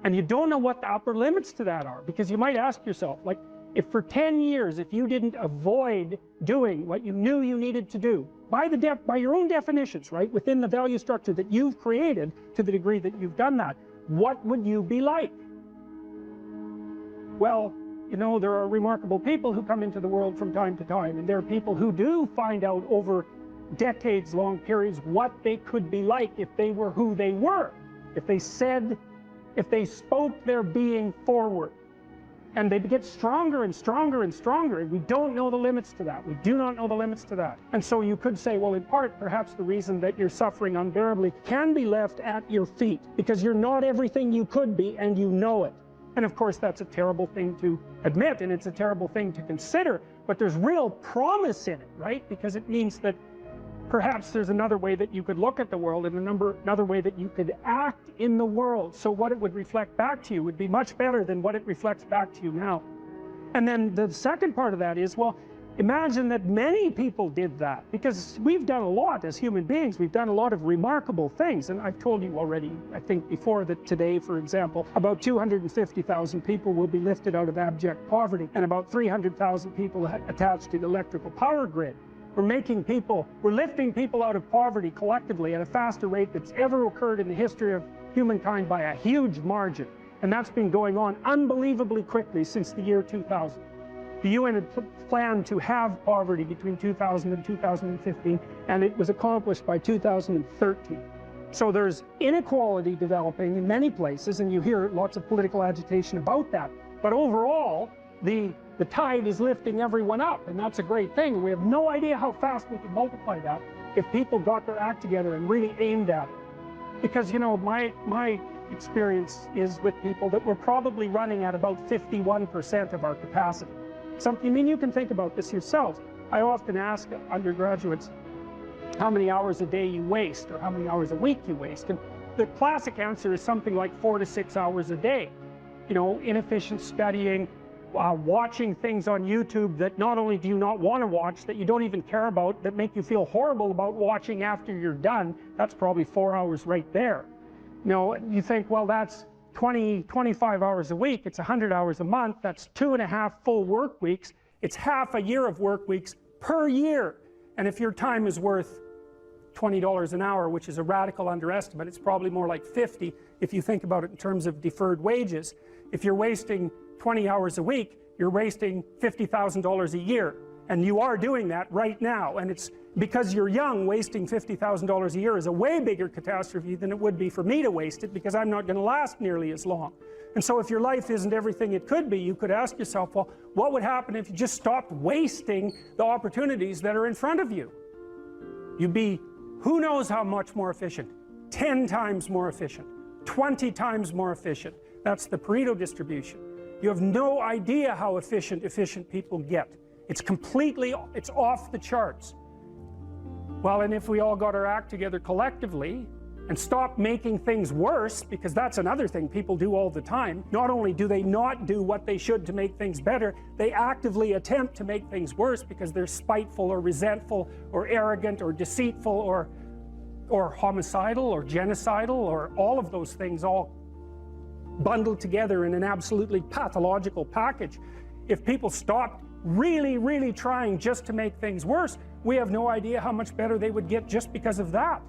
And you don't know what the upper limits to that are, because you might ask yourself, like, if for 10 years, if you didn't avoid doing what you knew you needed to do, by your own definitions, right, within the value structure that you've created, to the degree that you've done that, what would you be like? Well, you know, there are remarkable people who come into the world from time to time, and there are people who do find out over decades-long periods what they could be like if they were who they were, if they spoke their being forward. And they get stronger and stronger and stronger, and we don't know the limits to that. We do not know the limits to that. And so you could say, well, in part, perhaps the reason that you're suffering unbearably can be left at your feet, because you're not everything you could be, and you know it. And of course, that's a terrible thing to admit, and it's a terrible thing to consider, but there's real promise in it, right? Because it means that perhaps there's another way that you could look at the world, and another way that you could act in the world, so what it would reflect back to you would be much better than what it reflects back to you now. And then the second part of that is, well, imagine that many people did that, because we've done a lot as human beings. We've done a lot of remarkable things, and I've told you already, I think before, that today, for example, about 250,000 people will be lifted out of abject poverty, and about 300,000 people attached to the electrical power grid. We're lifting people out of poverty collectively at a faster rate that's ever occurred in the history of humankind by a huge margin. And that's been going on unbelievably quickly since the year 2000. The UN had planned to have poverty between 2000 and 2015, and it was accomplished by 2013. So there's inequality developing in many places, and you hear lots of political agitation about that. But overall, the tide is lifting everyone up, and that's a great thing. We have no idea how fast we can multiply that if people got their act together and really aimed at it. Because, you know, my experience is with people that we're probably running at about 51% of our capacity. I mean, you can think about this yourselves. I often ask undergraduates how many hours a day you waste, or how many hours a week you waste. And the classic answer is something like 4 to 6 hours a day. You know, inefficient studying, watching things on YouTube that not only do you not want to watch, that you don't even care about, that make you feel horrible about watching after you're done. That's probably 4 hours right there. You know, you think, well, that's 25 hours a week, it's 100 hours a month, that's 2.5 full work weeks, it's half a year of work weeks per year. And if your time is worth $20 an hour, which is a radical underestimate, it's probably more like 50 if you think about it in terms of deferred wages. If you're wasting 20 hours a week, you're wasting $50,000 a year, and you are doing that right now. And it's because you're young, wasting $50,000 a year is a way bigger catastrophe than it would be for me to waste it, because I'm not going to last nearly as long. And so if your life isn't everything it could be, you could ask yourself, well, what would happen if you just stopped wasting the opportunities that are in front of you? You'd be, who knows how much more efficient? 10 times more efficient, 20 times more efficient. That's the Pareto distribution. You have no idea how efficient people get. It's off the charts. Well, and if we all got our act together collectively and stopped making things worse, because that's another thing people do all the time. Not only do they not do what they should to make things better, they actively attempt to make things worse because they're spiteful or resentful or arrogant or deceitful or homicidal or genocidal, or all of those things all bundled together in an absolutely pathological package. If people stopped really, really trying just to make things worse, we have no idea how much better they would get just because of that.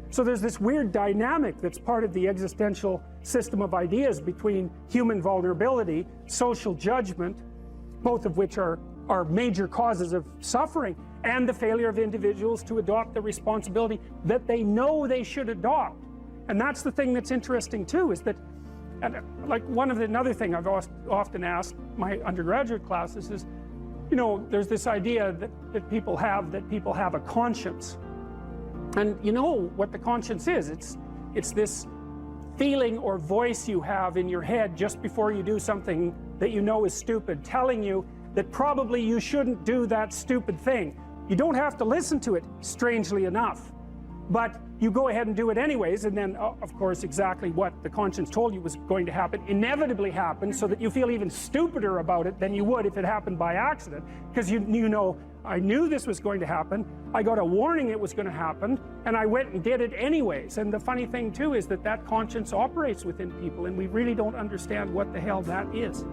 So there's this weird dynamic that's part of the existential system of ideas between human vulnerability, social judgment, both of which are major causes of suffering, and the failure of individuals to adopt the responsibility that they know they should adopt. And that's the thing that's interesting too, is that, and like another thing I've often asked my undergraduate classes is, you know, there's this idea that people have a conscience. And you know what the conscience is. It's this feeling or voice you have in your head just before you do something that you know is stupid, telling you that probably you shouldn't do that stupid thing. You don't have to listen to it, strangely enough. But you go ahead and do it anyways, and then, of course, exactly what the conscience told you was going to happen inevitably happens, so that you feel even stupider about it than you would if it happened by accident. Because you know, I knew this was going to happen, I got a warning it was going to happen, and I went and did it anyways. And the funny thing, too, is that conscience operates within people, and we really don't understand what the hell that is.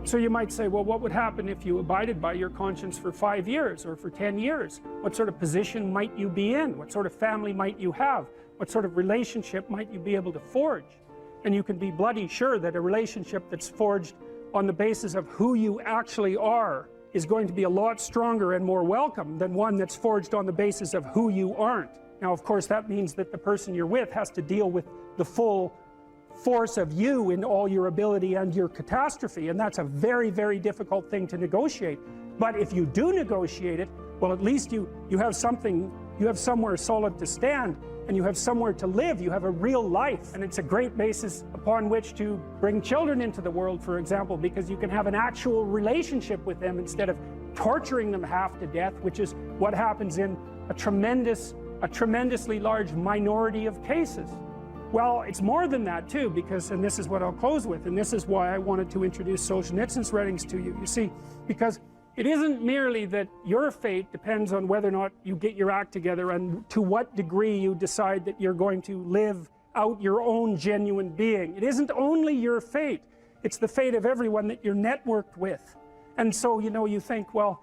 So you might say, well, what would happen if you abided by your conscience for 5 years or for 10 years? What sort of position might you be in? What sort of family might you have? What sort of relationship might you be able to forge? And you can be bloody sure that a relationship that's forged on the basis of who you actually are is going to be a lot stronger and more welcome than one that's forged on the basis of who you aren't. Now, of course, that means that the person you're with has to deal with the full force of you in all your ability and your catastrophe, and that's a very, very difficult thing to negotiate. But if you do negotiate it, well, at least you have something, you have somewhere solid to stand, and you have somewhere to live. You have a real life, and it's a great basis upon which to bring children into the world, for example, because you can have an actual relationship with them instead of torturing them half to death, which is what happens in a tremendously large minority of cases. Well, it's more than that too, because, and this is what I'll close with, and this is why I wanted to introduce Solzhenitsyn's writings to you. You see, because it isn't merely that your fate depends on whether or not you get your act together and to what degree you decide that you're going to live out your own genuine being. It isn't only your fate, it's the fate of everyone that you're networked with. And so, you know, you think, well,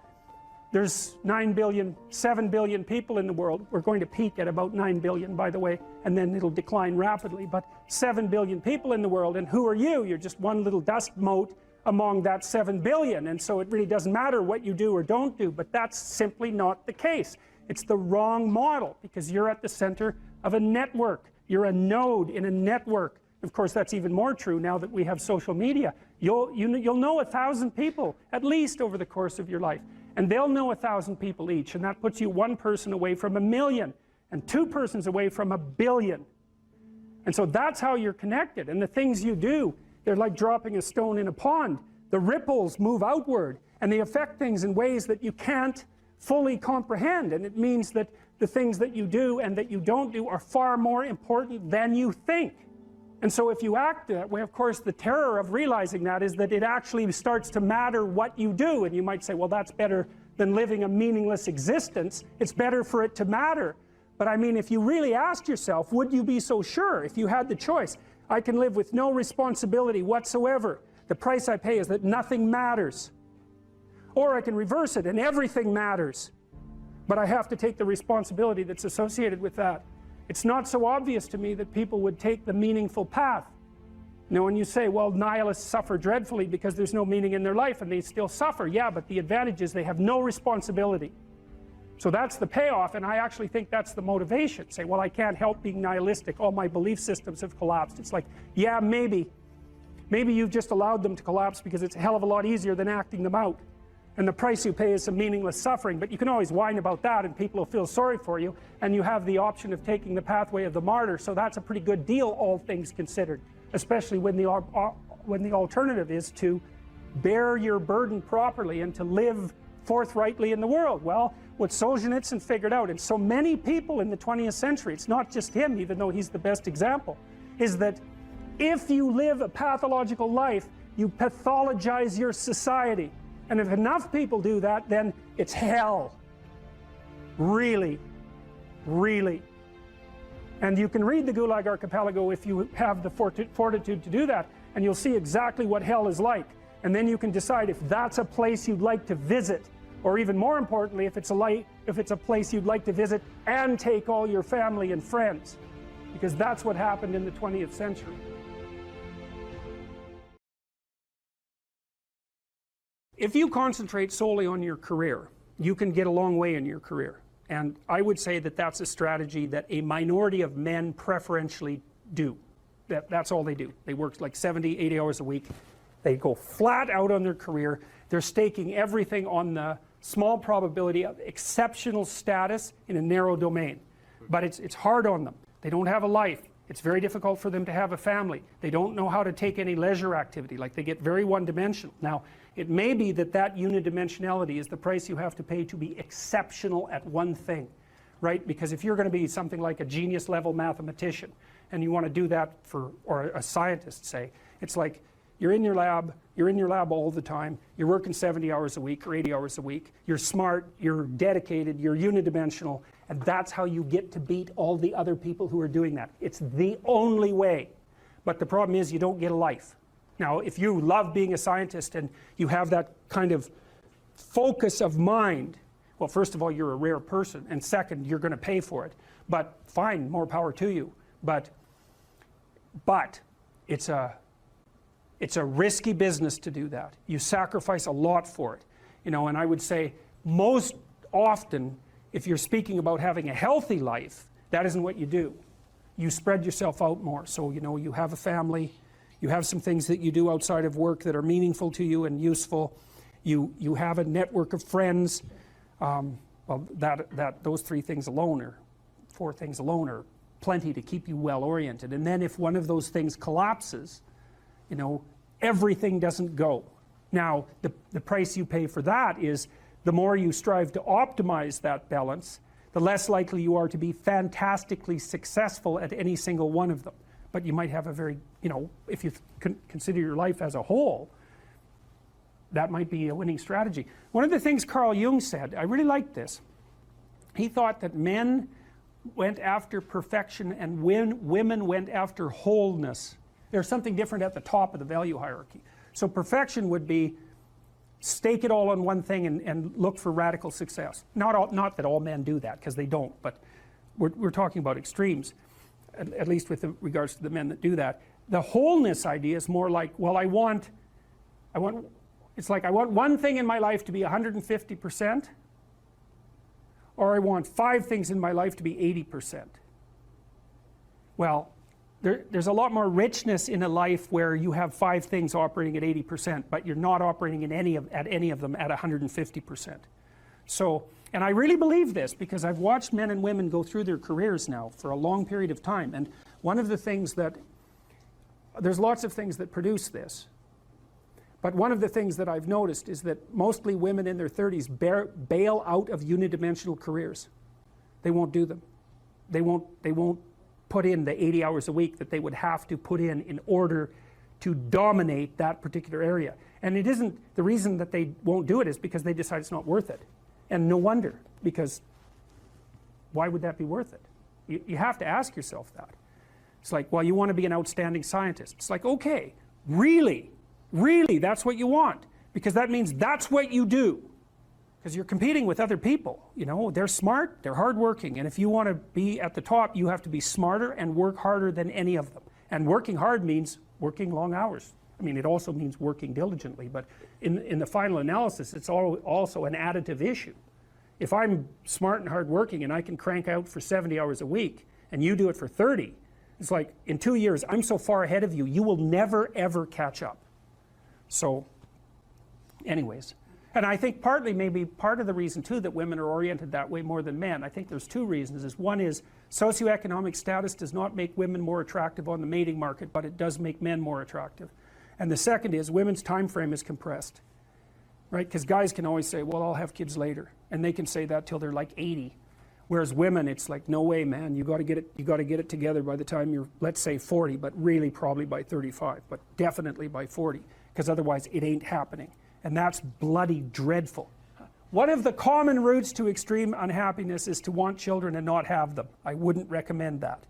there's 9 billion, 7 billion people in the world. We're going to peak at about 9 billion, by the way, and then it'll decline rapidly. But 7 billion people in the world, and who are you? You're just one little dust mote among that 7 billion, and so it really doesn't matter what you do or don't do. But that's simply not the case. It's the wrong model, because you're at the center of a network. You're a node in a network. Of course, that's even more true now that we have social media. You'll know 1,000 people at least over the course of your life, and they'll know 1,000 people each, and that puts you one person away from 1,000,000 and two persons away from 1,000,000,000. And so that's how you're connected. And the things you do, they're like dropping a stone in a pond. The ripples move outward, and they affect things in ways that you can't fully comprehend. And it means that the things that you do and that you don't do are far more important than you think. And so if you act that way, of course, the terror of realizing that is that it actually starts to matter what you do. And you might say, well, that's better than living a meaningless existence. It's better for it to matter. But I mean, if you really asked yourself, would you be so sure if you had the choice? I can live with no responsibility whatsoever. The price I pay is that nothing matters. Or I can reverse it and everything matters. But I have to take the responsibility that's associated with that. It's not so obvious to me that people would take the meaningful path. Now, when you say, well, nihilists suffer dreadfully because there's no meaning in their life and they still suffer, yeah, but the advantage is they have no responsibility. So that's the payoff, and I actually think that's the motivation. Say, well, I can't help being nihilistic. All my belief systems have collapsed. It's like, yeah, maybe. Maybe you've just allowed them to collapse because it's a hell of a lot easier than acting them out. And the price you pay is some meaningless suffering, but you can always whine about that and people will feel sorry for you, and you have the option of taking the pathway of the martyr, so that's a pretty good deal, all things considered, especially when the alternative is to bear your burden properly and to live forthrightly in the world. Well, what Solzhenitsyn figured out, and so many people in the 20th century, it's not just him, even though he's the best example, is that if you live a pathological life, you pathologize your society. And if enough people do that, then it's hell. Really, really. And you can read the Gulag Archipelago if you have the fortitude to do that, and you'll see exactly what hell is like. And then you can decide if that's a place you'd like to visit, or even more importantly, if it's a place you'd like to visit and take all your family and friends, because that's what happened in the 20th century. If you concentrate solely on your career, you can get a long way in your career. And I would say that that's a strategy that a minority of men preferentially do. That's all they do. They work like 70, 80 hours a week. They go flat out on their career. They're staking everything on the small probability of exceptional status in a narrow domain. But it's hard on them. They don't have a life. It's very difficult for them to have a family. They don't know how to take any leisure activity. Like, they get very one-dimensional. Now, it may be that that unidimensionality is the price you have to pay to be exceptional at one thing, right? Because if you're going to be something like a genius-level mathematician, and you want to do that for, or a scientist, say, it's like you're in your lab all the time, you're working 70 hours a week or 80 hours a week, you're smart, you're dedicated, you're unidimensional, and that's how you get to beat all the other people who are doing that. It's the only way. But the problem is you don't get a life. Now, if you love being a scientist and you have that kind of focus of mind, well, first of all, you're a rare person, and second, you're going to pay for it. But fine, more power to you. But it's a It's a risky business to do that. You sacrifice a lot for it. You know, and I would say most often, if you're speaking about having a healthy life, that isn't what you do. You spread yourself out more. So, you know, you have a family, you have some things that you do outside of work that are meaningful to you and useful. You have a network of friends. Well, those 3 things alone, or 4 things alone, are plenty to keep you well oriented. And then if one of those things collapses, you know, everything doesn't go. Now, the price you pay for that is the more you strive to optimize that balance, the less likely you are to be fantastically successful at any single one of them. But you might have a very, you know, if you consider your life as a whole, that might be a winning strategy. One of the things Carl Jung said, I really liked this. He thought that men went after perfection and women went after wholeness. There's something different at the top of the value hierarchy. So perfection would be stake it all on one thing and look for radical success. Not that all men do that, because they don't, but we're talking about extremes, at least with regards to the men that do that. The wholeness idea is more like, well, it's like I want one thing in my life to be 150%, or I want 5 things in my life to be 80%. Well, there's a lot more richness in a life where you have 5 things operating at 80%, but you're not operating at any of them at 150%. So, and I really believe this because I've watched men and women go through their careers now for a long period of time, and one of the things that, there's lots of things that produce this, but one of the things that I've noticed is that mostly women in their 30s bail out of unidimensional careers. They won't do them. They won't put in the 80 hours a week that they would have to put in order to dominate that particular area. And it isn't, the reason that they won't do it is because they decide it's not worth it. And no wonder, because why would that be worth it? You have to ask yourself that. It's like, well, you want to be an outstanding scientist. It's like, okay, really, that's what you want, because that means that's what you do. Because you're competing with other people, you know, they're smart, they're hardworking, and if you want to be at the top, you have to be smarter and work harder than any of them. And working hard means working long hours. I mean, it also means working diligently, but in the final analysis, it's also an additive issue. If I'm smart and hardworking and I can crank out for 70 hours a week, and you do it for 30, it's like, in 2 years, I'm so far ahead of you, you will never, ever catch up. So, anyways. And I think partly, maybe part of the reason too that women are oriented that way more than men, I think there's 2 reasons. One is socioeconomic status does not make women more attractive on the mating market, but it does make men more attractive. And the second is women's time frame is compressed, right? Because guys can always say, well, I'll have kids later, and they can say that till they're like 80. Whereas women, it's like, no way, man, you got to get it together by the time you're, let's say 40, but really probably by 35, but definitely by 40, because otherwise it ain't happening. And that's bloody dreadful. One of the common routes to extreme unhappiness is to want children and not have them. I wouldn't recommend that.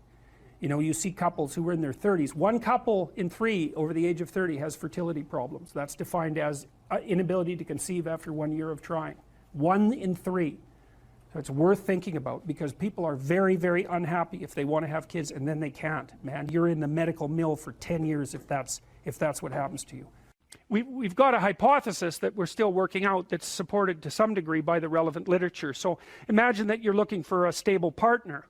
You know, you see couples who are in their 30s. 1 couple in 3 over the age of 30 has fertility problems. That's defined as inability to conceive after 1 year of trying. 1 in 3. So it's worth thinking about, because people are very, very unhappy if they want to have kids and then they can't. Man, you're in the medical mill for 10 years if that's what happens to you. We've got a hypothesis that we're still working out that's supported to some degree by the relevant literature. So imagine that you're looking for a stable partner,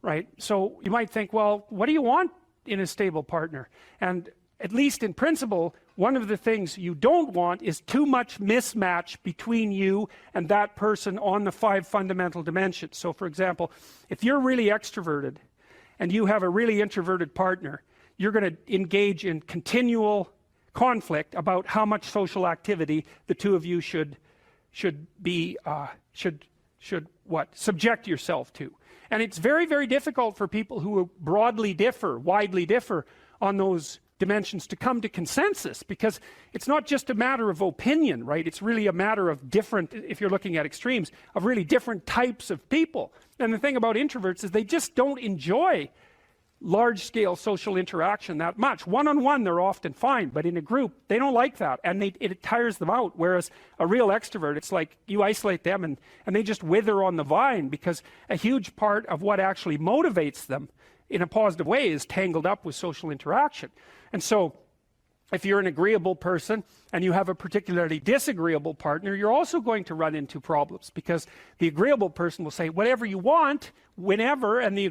right? So you might think, well, what do you want in a stable partner? And at least in principle, one of the things you don't want is too much mismatch between you and that person on the 5 fundamental dimensions. So for example, if you're really extroverted and you have a really introverted partner, you're going to engage in continual conflict about how much social activity the 2 of you should subject yourself to. And it's very, very difficult for people who widely differ on those dimensions to come to consensus, because it's not just a matter of opinion, right? It's really a matter of different, if you're looking at extremes, of really different types of people. And the thing about introverts is they just don't enjoy large-scale social interaction that much. One-on-one they're often fine, but in a group they don't like that, and it tires them out. Whereas a real extrovert, it's like you isolate them and they just wither on the vine, because a huge part of what actually motivates them in a positive way is tangled up with social interaction. And so if you're an agreeable person and you have a particularly disagreeable partner, you're also going to run into problems, because the agreeable person will say whatever you want whenever, and the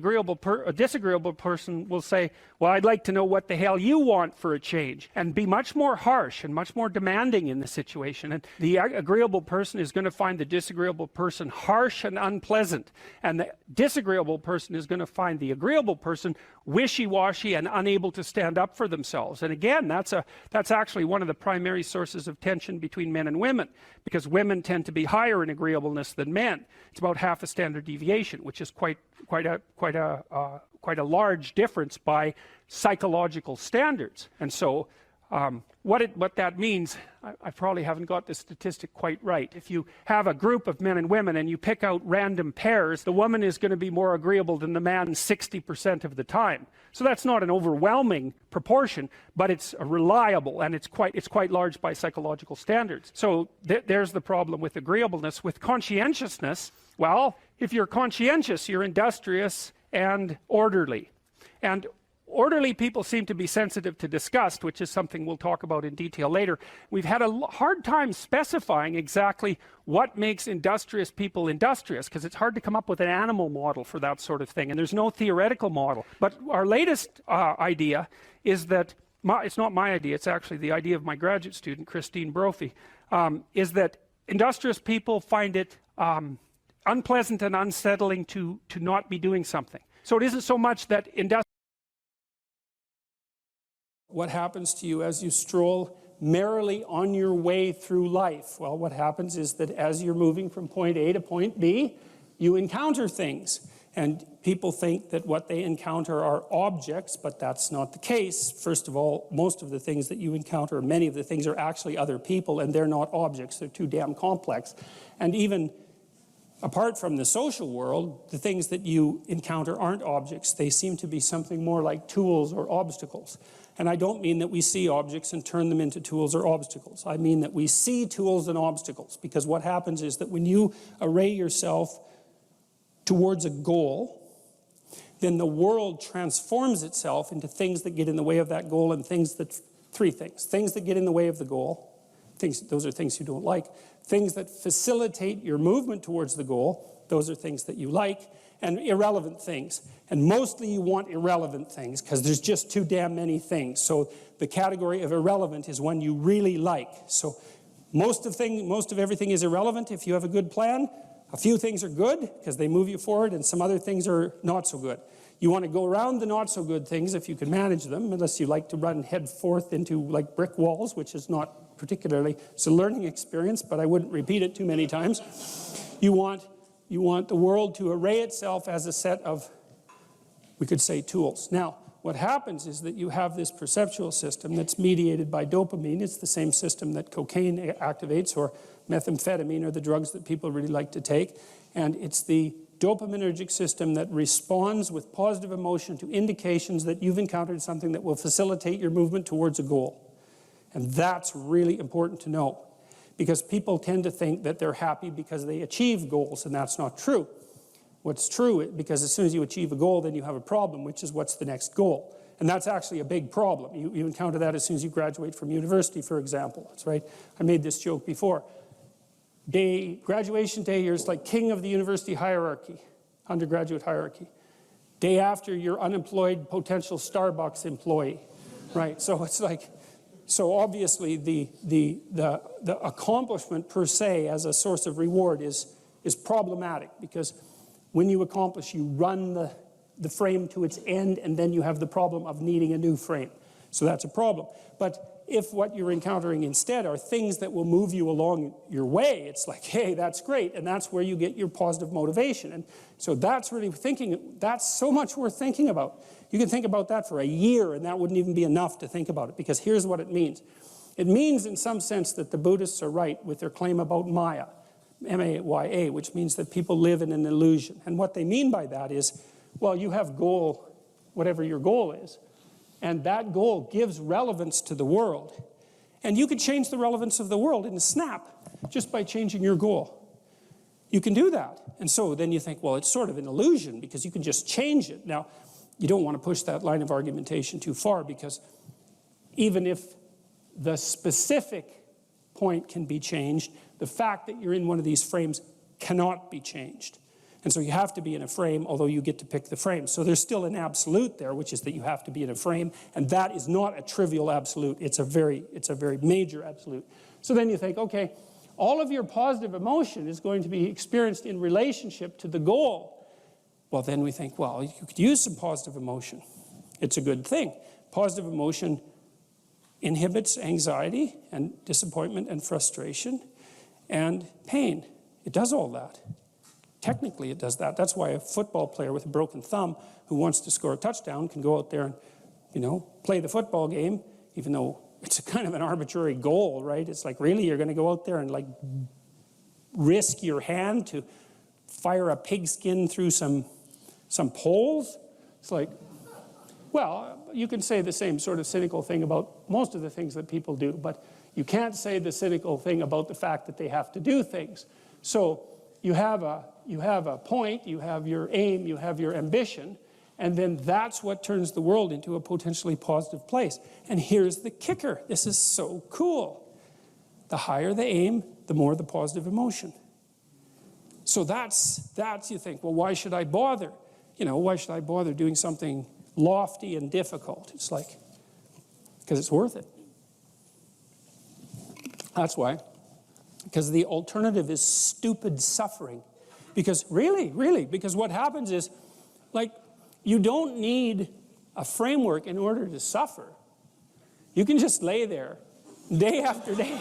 disagreeable person will say, well, I'd like to know what the hell you want for a change, and be much more harsh and much more demanding in the situation. And the agreeable person is going to find the disagreeable person harsh and unpleasant, and the disagreeable person is going to find the agreeable person wishy-washy and unable to stand up for themselves. And again, that's actually one of the primary sources of tension between men and women, because women tend to be higher in agreeableness than men. It's about half a standard deviation, which is quite a large difference by psychological standards. And so what that means, I probably haven't got the statistic quite right. If you have a group of men and women and you pick out random pairs, the woman is going to be more agreeable than the man 60% of the time. So that's not an overwhelming proportion, but it's reliable, and it's quite large by psychological standards. So there's the problem with agreeableness. With conscientiousness, well, if you're conscientious, you're industrious and orderly. And orderly people seem to be sensitive to disgust, which is something we'll talk about in detail later. We've had a hard time specifying exactly what makes industrious people industrious, because it's hard to come up with an animal model for that sort of thing, and there's no theoretical model. But our latest idea is that, it's not my idea, it's actually the idea of my graduate student, Christine Brophy, is that industrious people find it unpleasant and unsettling to not be doing something. So it isn't so much that what happens to you as you stroll merrily on your way through life? Well, what happens is that as you're moving from point A to point B, you encounter things. And people think that what they encounter are objects, but that's not the case. First of all, most of the things that you encounter, many of the things, are actually other people, and they're not objects. They're too damn complex. And even apart from the social world, the things that you encounter aren't objects. They seem to be something more like tools or obstacles. And I don't mean that we see objects and turn them into tools or obstacles. I mean that we see tools and obstacles, because what happens is that when you array yourself towards a goal, then the world transforms itself into things that get in the way of that goal, and three things. Things that get in the way of the goal, those are things you don't like. Things that facilitate your movement towards the goal, those are things that you like. And irrelevant things. And mostly you want irrelevant things, because there's just too damn many things. So the category of irrelevant is one you really like. So most of everything is irrelevant if you have a good plan. A few things are good because they move you forward, and some other things are not so good. You want to go around the not so good things if you can manage them, unless you like to run head forth into like brick walls, which is not particularly, it's a learning experience, but I wouldn't repeat it too many times. You want the world to array itself as a set of, we could say, tools. Now, what happens is that you have this perceptual system that's mediated by dopamine. It's the same system that cocaine activates, or methamphetamine, or the drugs that people really like to take. And it's the dopaminergic system that responds with positive emotion to indications that you've encountered something that will facilitate your movement towards a goal. And that's really important to know, because people tend to think that they're happy because they achieve goals, and that's not true. What's true, because as soon as you achieve a goal, then you have a problem, which is what's the next goal. And that's actually a big problem. You encounter that as soon as you graduate from university, for example. That's right. I made this joke before. Graduation day, you're like king of the university hierarchy, undergraduate hierarchy. Day after, you're unemployed potential Starbucks employee, right? So it's like, so obviously the accomplishment per se as a source of reward is problematic, because when you accomplish, you run the frame to its end, and then you have the problem of needing a new frame. So that's a problem. But if what you're encountering instead are things that will move you along your way, it's like, hey, that's great, and that's where you get your positive motivation. And so that's really that's so much worth thinking about. You can think about that for a year, and that wouldn't even be enough to think about it, because here's what it means. It means, in some sense, that the Buddhists are right with their claim about Maya, M-A-Y-A, which means that people live in an illusion. And what they mean by that is, well, you have goal, whatever your goal is, and that goal gives relevance to the world. And you could change the relevance of the world in a snap just by changing your goal. You can do that. And so then you think, well, it's sort of an illusion because you can just change it. Now, you don't want to push that line of argumentation too far, because even if the specific point can be changed. The fact that you're in one of these frames cannot be changed. And so you have to be in a frame, although you get to pick the frame. So there's still an absolute there, which is that you have to be in a frame, and that is not a trivial absolute. It's a very major absolute. So then you think, okay, all of your positive emotion is going to be experienced in relationship to the goal. Well, then we think, well, you could use some positive emotion. It's a good thing. Positive emotion inhibits anxiety and disappointment and frustration and pain. It does all that. Technically, it does that. That's why a football player with a broken thumb who wants to score a touchdown can go out there and, play the football game, even though it's a kind of an arbitrary goal, right? It's like, really, you're going to go out there and like risk your hand to fire a pigskin through some poles? It's like, well, you can say the same sort of cynical thing about most of the things that people do, but you can't say the cynical thing about the fact that they have to do things. So you have a point, you have your aim, you have your ambition, and then that's what turns the world into a potentially positive place. And here's the kicker. This is so cool. The higher the aim, the more the positive emotion. So that's you think, well, why should I bother? Why should I bother doing something lofty and difficult? It's like, because it's worth it. That's why. Because the alternative is stupid suffering. Because really, because what happens is, like, you don't need a framework in order to suffer. You can just lay there day after day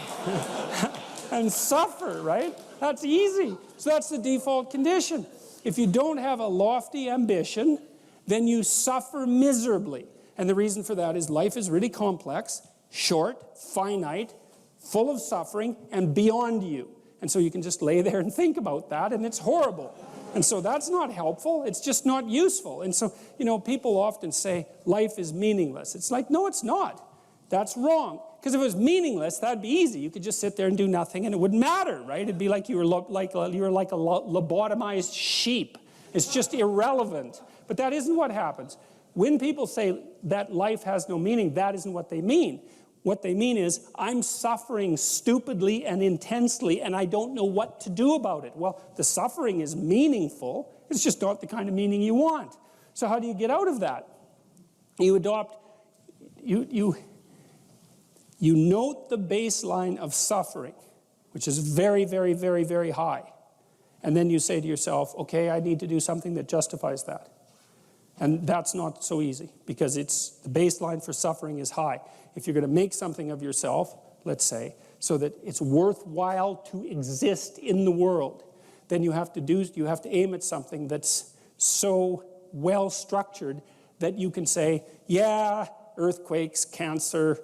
and suffer, right? That's easy. So that's the default condition. If you don't have a lofty ambition, then you suffer miserably. And the reason for that is life is really complex, short, finite, full of suffering, and beyond you. And so you can just lay there and think about that, and it's horrible. And so that's not helpful. It's just not useful. And so, people often say life is meaningless. It's like, no, it's not. That's wrong. Because if it was meaningless, that'd be easy. You could just sit there and do nothing, and it wouldn't matter, right? It'd be like you were like a lobotomized sheep. It's just irrelevant. But that isn't what happens. When people say that life has no meaning, that isn't what they mean. What they mean is, I'm suffering stupidly and intensely, and I don't know what to do about it. Well, the suffering is meaningful. It's just not the kind of meaning you want. So how do you get out of that? You note the baseline of suffering, which is very, very, very, very high. And then you say to yourself, okay, I need to do something that justifies that. And that's not so easy, because the baseline for suffering is high. If you're going to make something of yourself, let's say, so that it's worthwhile to exist in the world, then you have to aim at something that's so well structured that you can say, yeah, earthquakes, cancer,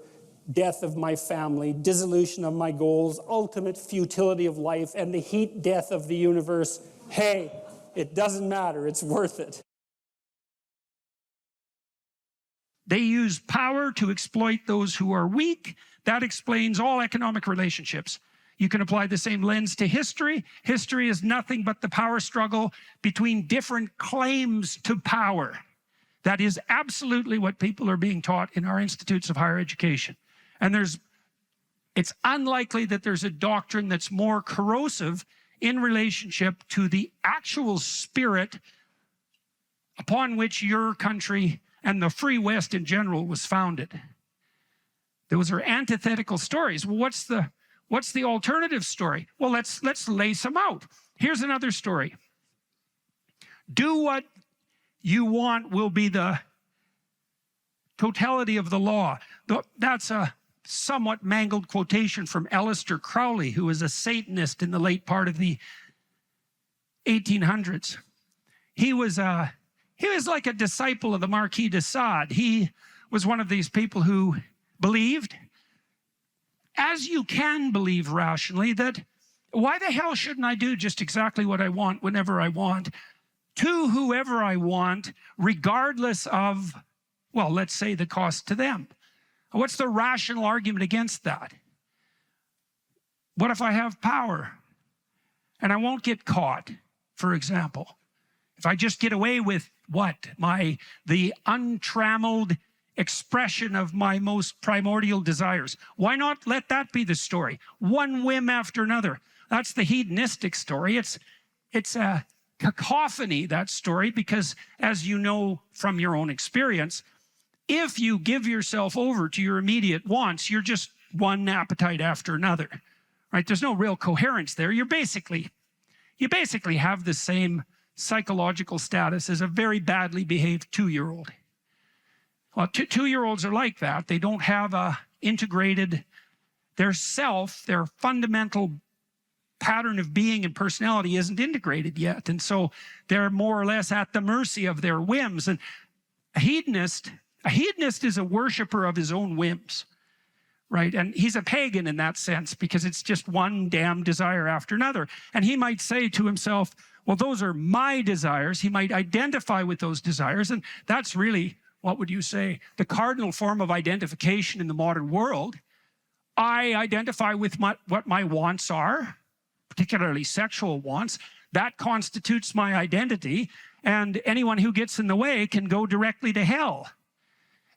death of my family, dissolution of my goals, ultimate futility of life, and the heat death of the universe. Hey, it doesn't matter, it's worth it. They use power to exploit those who are weak. That explains all economic relationships. You can apply the same lens to history. History is nothing but the power struggle between different claims to power. That is absolutely what people are being taught in our institutes of higher education. And it's unlikely that there's a doctrine that's more corrosive in relationship to the actual spirit upon which your country and the free West in general was founded. Those are antithetical stories. Well, what's the alternative story? Well, let's lay some out. Here's another story. Do what you want will be the totality of the law. That's a somewhat mangled quotation from Aleister Crowley, who was a Satanist in the late part of the 1800s. He was like a disciple of the Marquis de Sade. He was one of these people who believed, as you can believe rationally, that why the hell shouldn't I do just exactly what I want whenever I want to whoever I want, regardless of, well, let's say the cost to them. What's the rational argument against that? What if I have power and I won't get caught, for example? If I just get away with what? The untrammeled expression of my most primordial desires. Why not let that be the story? One whim after another. That's the hedonistic story. It's a cacophony, that story, because as you know from your own experience, if you give yourself over to your immediate wants, you're just one appetite after another, right? There's no real coherence there. You basically have the same psychological status as a very badly behaved 2-year-old. Well, two-year-olds are like that. They don't have a integrated, their fundamental pattern of being and personality isn't integrated yet. And so they're more or less at the mercy of their whims. And a hedonist is a worshiper of his own whims, right? And he's a pagan in that sense, because it's just one damn desire after another. And he might say to himself, well, those are my desires. He might identify with those desires. And that's really, what would you say, the cardinal form of identification in the modern world. I identify with what my wants are, particularly sexual wants. That constitutes my identity. And anyone who gets in the way can go directly to hell.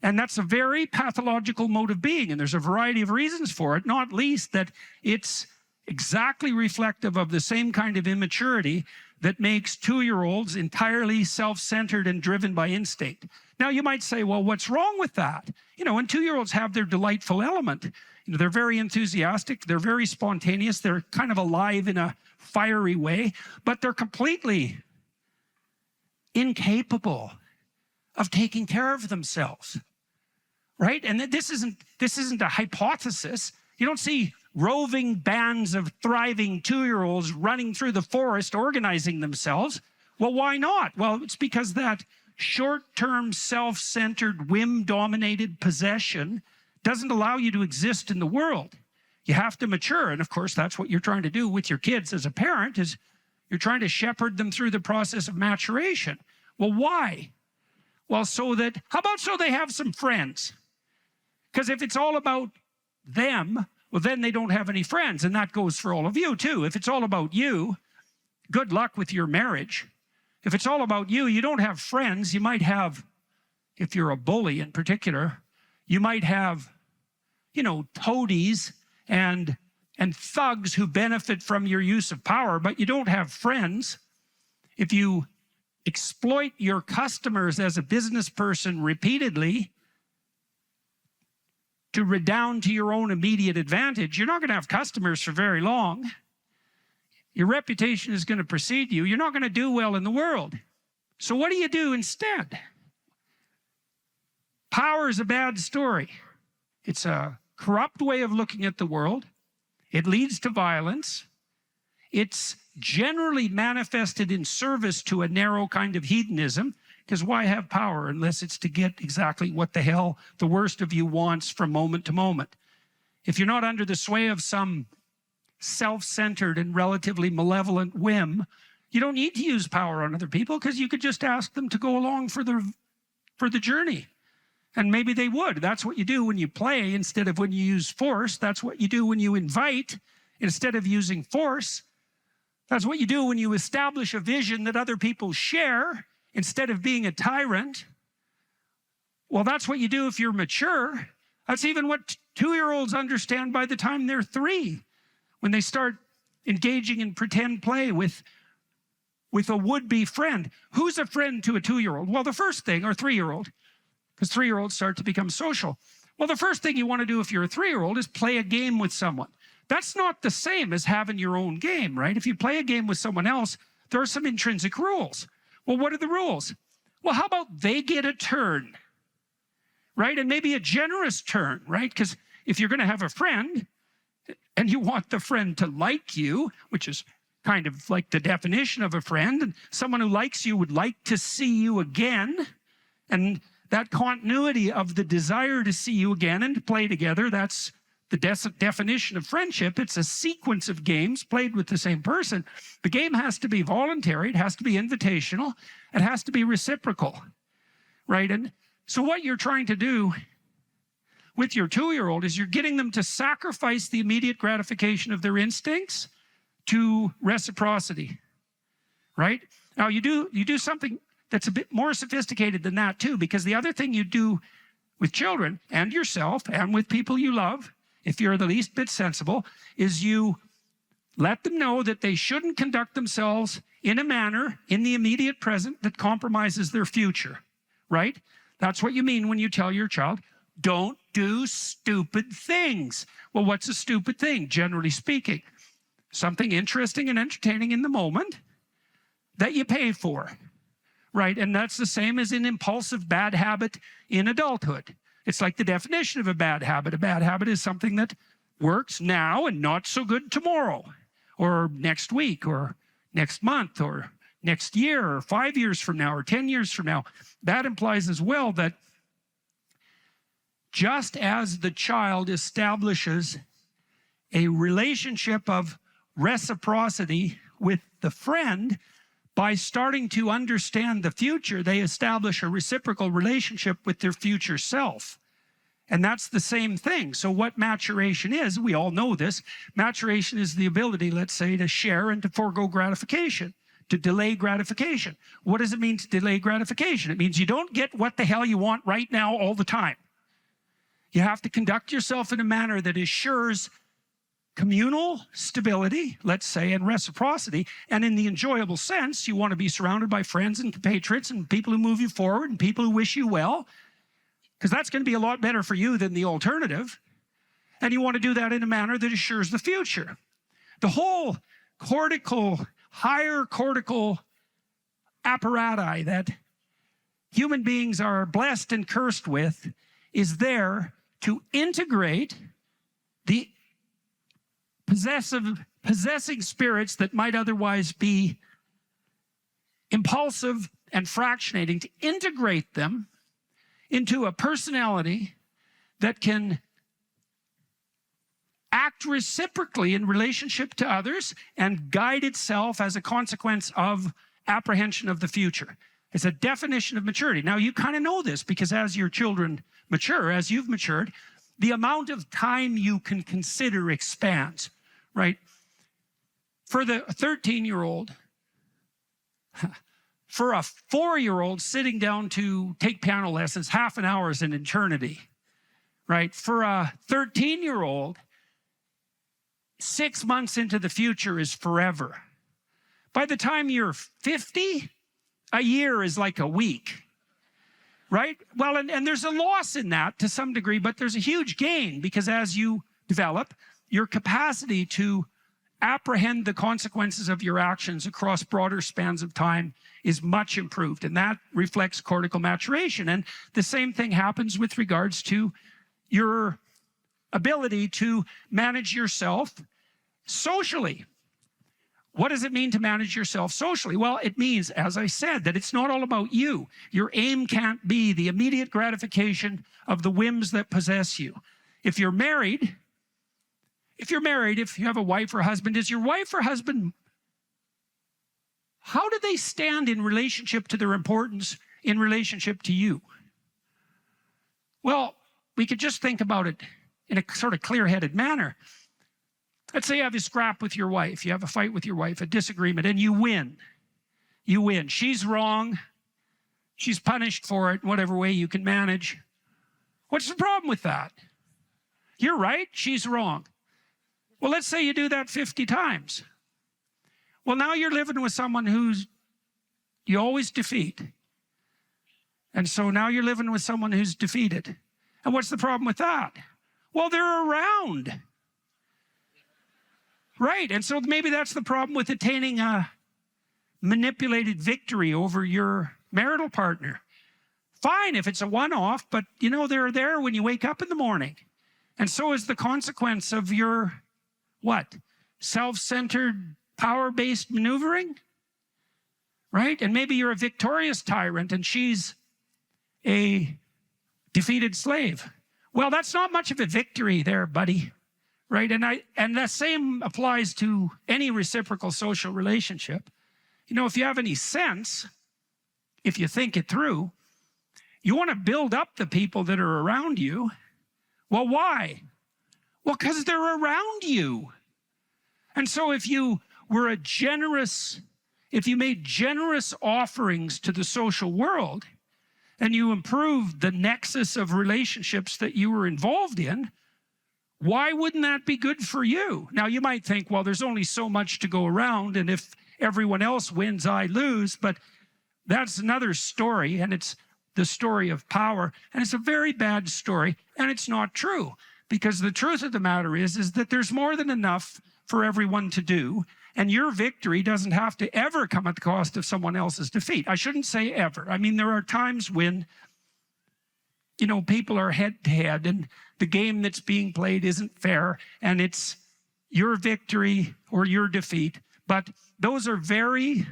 And that's a very pathological mode of being. And there's a variety of reasons for it, not least that it's exactly reflective of the same kind of immaturity that makes 2-year-olds entirely self-centered and driven by instinct. Now, you might say, well, what's wrong with that? You know, and 2-year-olds have their delightful element. You know, they're very enthusiastic. They're very spontaneous. They're kind of alive in a fiery way, but they're completely incapable of taking care of themselves, right? And this isn't a hypothesis. You don't see roving bands of thriving 2-year-olds running through the forest organizing themselves. Well, why not? Well, it's because that short-term, self-centered, whim-dominated possession doesn't allow you to exist in the world. You have to mature. And of course, that's what you're trying to do with your kids as a parent, is you're trying to shepherd them through the process of maturation. Well, why? Well, how about so they have some friends? Because if it's all about them, well, then they don't have any friends. And that goes for all of you too. If it's all about you, good luck with your marriage. If it's all about you, you don't have friends. You might have, if you're a bully in particular, you might have, you know, toadies and thugs who benefit from your use of power, but you don't have friends. If you exploit your customers as a business person repeatedly to redound to your own immediate advantage, you're not going to have customers for very long. Your reputation is going to precede you. You're not going to do well in the world. So what do you do instead? Power is a bad story. It's a corrupt way of looking at the world. It leads to violence. It's generally manifested in service to a narrow kind of hedonism, because why have power unless it's to get exactly what the hell the worst of you wants from moment to moment? If you're not under the sway of some self-centered and relatively malevolent whim, you don't need to use power on other people, because you could just ask them to go along for the journey. And maybe they would. That's what you do when you play instead of when you use force. That's what you do when you invite instead of using force. That's what you do when you establish a vision that other people share instead of being a tyrant. Well, that's what you do if you're mature. That's even what 2-year-olds understand by the time they're 3, when they start engaging in pretend play with a would-be friend. Who's a friend to a 2-year-old? Well, the first thing, or 3-year-old, because 3-year-olds start to become social. Well, the first thing you want to do if you're a 3-year-old is play a game with someone. That's not the same as having your own game, right? If you play a game with someone else, there are some intrinsic rules. Well, what are the rules? Well, how about they get a turn, right? And maybe a generous turn, right? Because if you're going to have a friend and you want the friend to like you, which is kind of like the definition of a friend, and someone who likes you would like to see you again, and that continuity of the desire to see you again and to play together, that's the definition of friendship. It's a sequence of games played with the same person. The game has to be voluntary, it has to be invitational, it has to be reciprocal, right? And so what you're trying to do with your 2-year-old is you're getting them to sacrifice the immediate gratification of their instincts to reciprocity, right? Now you do something that's a bit more sophisticated than that too, because the other thing you do with children and yourself and with people you love, if you're the least bit sensible, is you let them know that they shouldn't conduct themselves in a manner in the immediate present that compromises their future, right? That's what you mean when you tell your child, don't do stupid things. Well, what's a stupid thing, generally speaking? Something interesting and entertaining in the moment that you pay for, right? And that's the same as an impulsive bad habit in adulthood. It's like the definition of a bad habit. A bad habit is something that works now and not so good tomorrow, or next week, or next month, or next year, or 5 years from now, or 10 years from now. That implies as well that just as the child establishes a relationship of reciprocity with the friend, by starting to understand the future, they establish a reciprocal relationship with their future self. And that's the same thing. So what maturation is, we all know this, maturation is the ability, let's say, to share and to forego gratification, to delay gratification. What does it mean to delay gratification? It means you don't get what the hell you want right now all the time. You have to conduct yourself in a manner that assures communal stability, let's say, and reciprocity. And in the enjoyable sense, you want to be surrounded by friends and compatriots and people who move you forward and people who wish you well, because that's going to be a lot better for you than the alternative. And you want to do that in a manner that assures the future. The whole higher cortical apparatus that human beings are blessed and cursed with is there to integrate the possessing spirits that might otherwise be impulsive and fractionating, to integrate them into a personality that can act reciprocally in relationship to others and guide itself as a consequence of apprehension of the future. It's a definition of maturity. Now, you kind of know this because as your children mature, as you've matured, the amount of time you can consider expands, right? For the 13-year-old, for a 4-year-old sitting down to take piano lessons, half an hour is an eternity, right? For a 13-year-old, 6 months into the future is forever. By the time you're 50, a year is like a week, right? Well, and there's a loss in that to some degree, but there's a huge gain because as you develop, your capacity to apprehend the consequences of your actions across broader spans of time is much improved, and that reflects cortical maturation. And the same thing happens with regards to your ability to manage yourself socially. What does it mean to manage yourself socially? Well, it means, as I said, that it's not all about you. Your aim can't be the immediate gratification of the whims that possess you. If you're married, if you have a wife or husband, is your wife or husband, how do they stand in relationship to their importance in relationship to you? Well, we could just think about it in a sort of clear-headed manner. Let's say you have a scrap with your wife, you have a fight with your wife, a disagreement, and you win. You win. She's wrong. She's punished for it in whatever way you can manage. What's the problem with that? You're right, she's wrong. Well, let's say you do that 50 times. Well, now you're living with someone you always defeat. And so now you're living with someone who's defeated. And what's the problem with that? Well, they're around. Right, and so maybe that's the problem with attaining a manipulated victory over your marital partner. Fine if it's a one-off, but you know they're there when you wake up in the morning. And so is the consequence of your, what? Self-centered, power-based maneuvering? Right? And maybe you're a victorious tyrant and she's a defeated slave. Well, that's not much of a victory there, buddy. Right? And the same applies to any reciprocal social relationship. You know, if you have any sense, if you think it through, you want to build up the people that are around you. Well, why? Well, because they're around you. And so if you made generous offerings to the social world, and you improved the nexus of relationships that you were involved in, why wouldn't that be good for you? Now, you might think, well, there's only so much to go around, and if everyone else wins, I lose. But that's another story, and it's the story of power. And it's a very bad story, and it's not true. Because the truth of the matter is that there's more than enough for everyone to do. And your victory doesn't have to ever come at the cost of someone else's defeat. I shouldn't say ever. I mean, there are times when, you know, people are head to head and the game that's being played isn't fair and it's your victory or your defeat. But those are very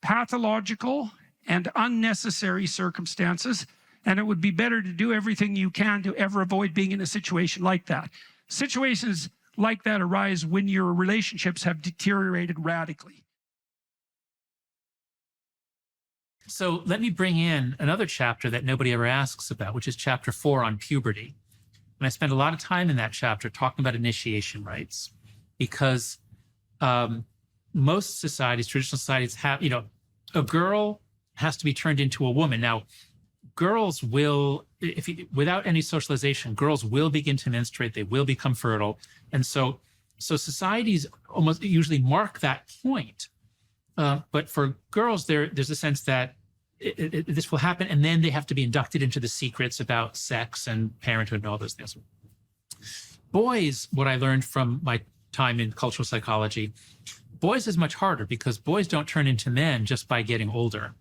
pathological and unnecessary circumstances. And it would be better to do everything you can to ever avoid being in a situation like that. Situations like that arise when your relationships have deteriorated radically. So let me bring in another chapter that nobody ever asks about, which is chapter 4 on puberty. And I spend a lot of time in that chapter talking about initiation rites, because most societies, traditional societies, have, you know, a girl has to be turned into a woman. Now, girls will, without any socialization, girls will begin to menstruate, they will become fertile. And so societies almost usually mark that point. But for girls, there's a sense that this will happen, and then they have to be inducted into the secrets about sex and parenthood and all those things. Boys, what I learned from my time in cultural psychology, boys is much harder because boys don't turn into men just by getting older.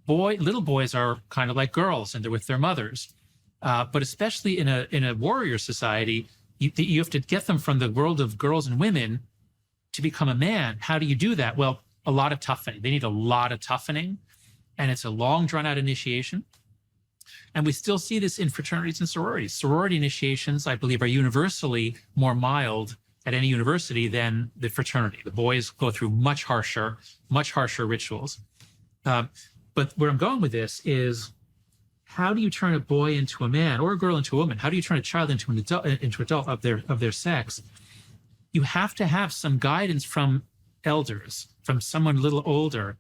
Little boys are kind of like girls, and they're with their mothers. But especially in a warrior society, you have to get them from the world of girls and women to become a man. How do you do that? Well, a lot of toughening. They need a lot of toughening, and it's a long, drawn-out initiation. And we still see this in fraternities and sororities. Sorority initiations, I believe, are universally more mild at any university than the fraternity. The boys go through much harsher rituals. But where I'm going with this is, how do you turn a boy into a man or a girl into a woman? How do you turn a child into an adult of their sex? You have to have some guidance from elders, from someone a little older,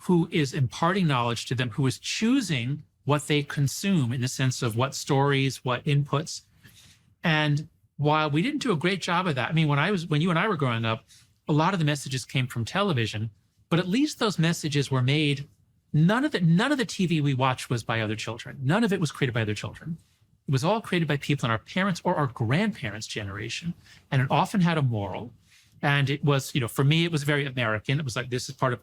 who is imparting knowledge to them, who is choosing what they consume in the sense of what stories, what inputs. And while we didn't do a great job of that, I mean, when you and I were growing up, a lot of the messages came from television, but at least those messages were made. None of the TV we watched was by other children. None of it was created by other children. It was all created by people in our parents' or our grandparents' generation. And it often had a moral. And it was, you know, for me, it was very American. It was like, this is part of,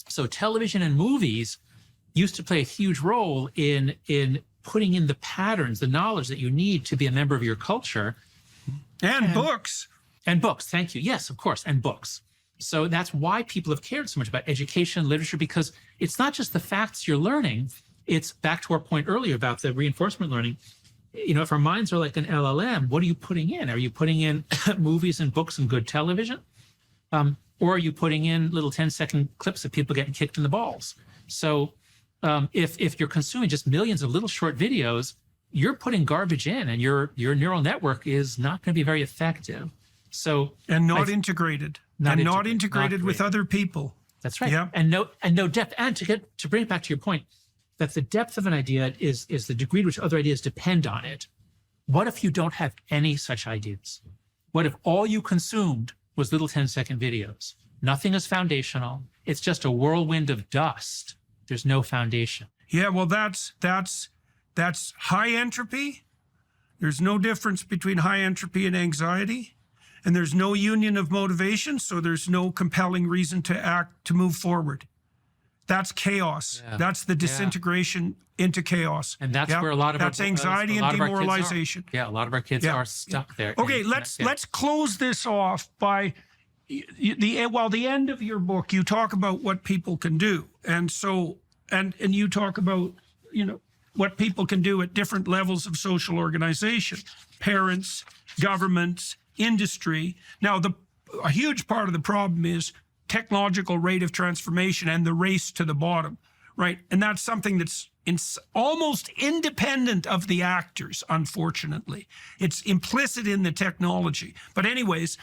so television and movies used to play a huge role in putting in the patterns, the knowledge that you need to be a member of your culture. And books. And books, thank you. Yes, of course, and books. So that's why people have cared so much about education, literature, because it's not just the facts you're learning. It's back to our point earlier about the reinforcement learning. You know, if our minds are like an LLM, what are you putting in? Are you putting in movies and books and good television? Or are you putting in little 10-second clips of people getting kicked in the balls? So if you're consuming just millions of little short videos, you're putting garbage in, and your neural network is not going to be very effective. So Not integrated with other people. That's right. Yeah. And no depth. And to bring it back to your point, that the depth of an idea is the degree to which other ideas depend on it. What if you don't have any such ideas? What if all you consumed was little 10-second videos? Nothing is foundational. It's just a whirlwind of dust. There's no foundation. Yeah, well, that's high entropy. There's no difference between high entropy and anxiety. And there's no union of motivation, so there's no compelling reason to act, to move forward. That's chaos. Yeah. That's the disintegration into chaos. And that's where a lot of that's anxiety and demoralization. A lot of our kids are stuck there. Okay, let's close this off by the end of your book. You talk about what people can do, and so and you talk about, you know, what people can do at different levels of social organization, parents, governments, industry. Now, a huge part of the problem is technological rate of transformation and the race to the bottom, right? And that's something that's almost independent of the actors, unfortunately. It's implicit in the technology. But anyways,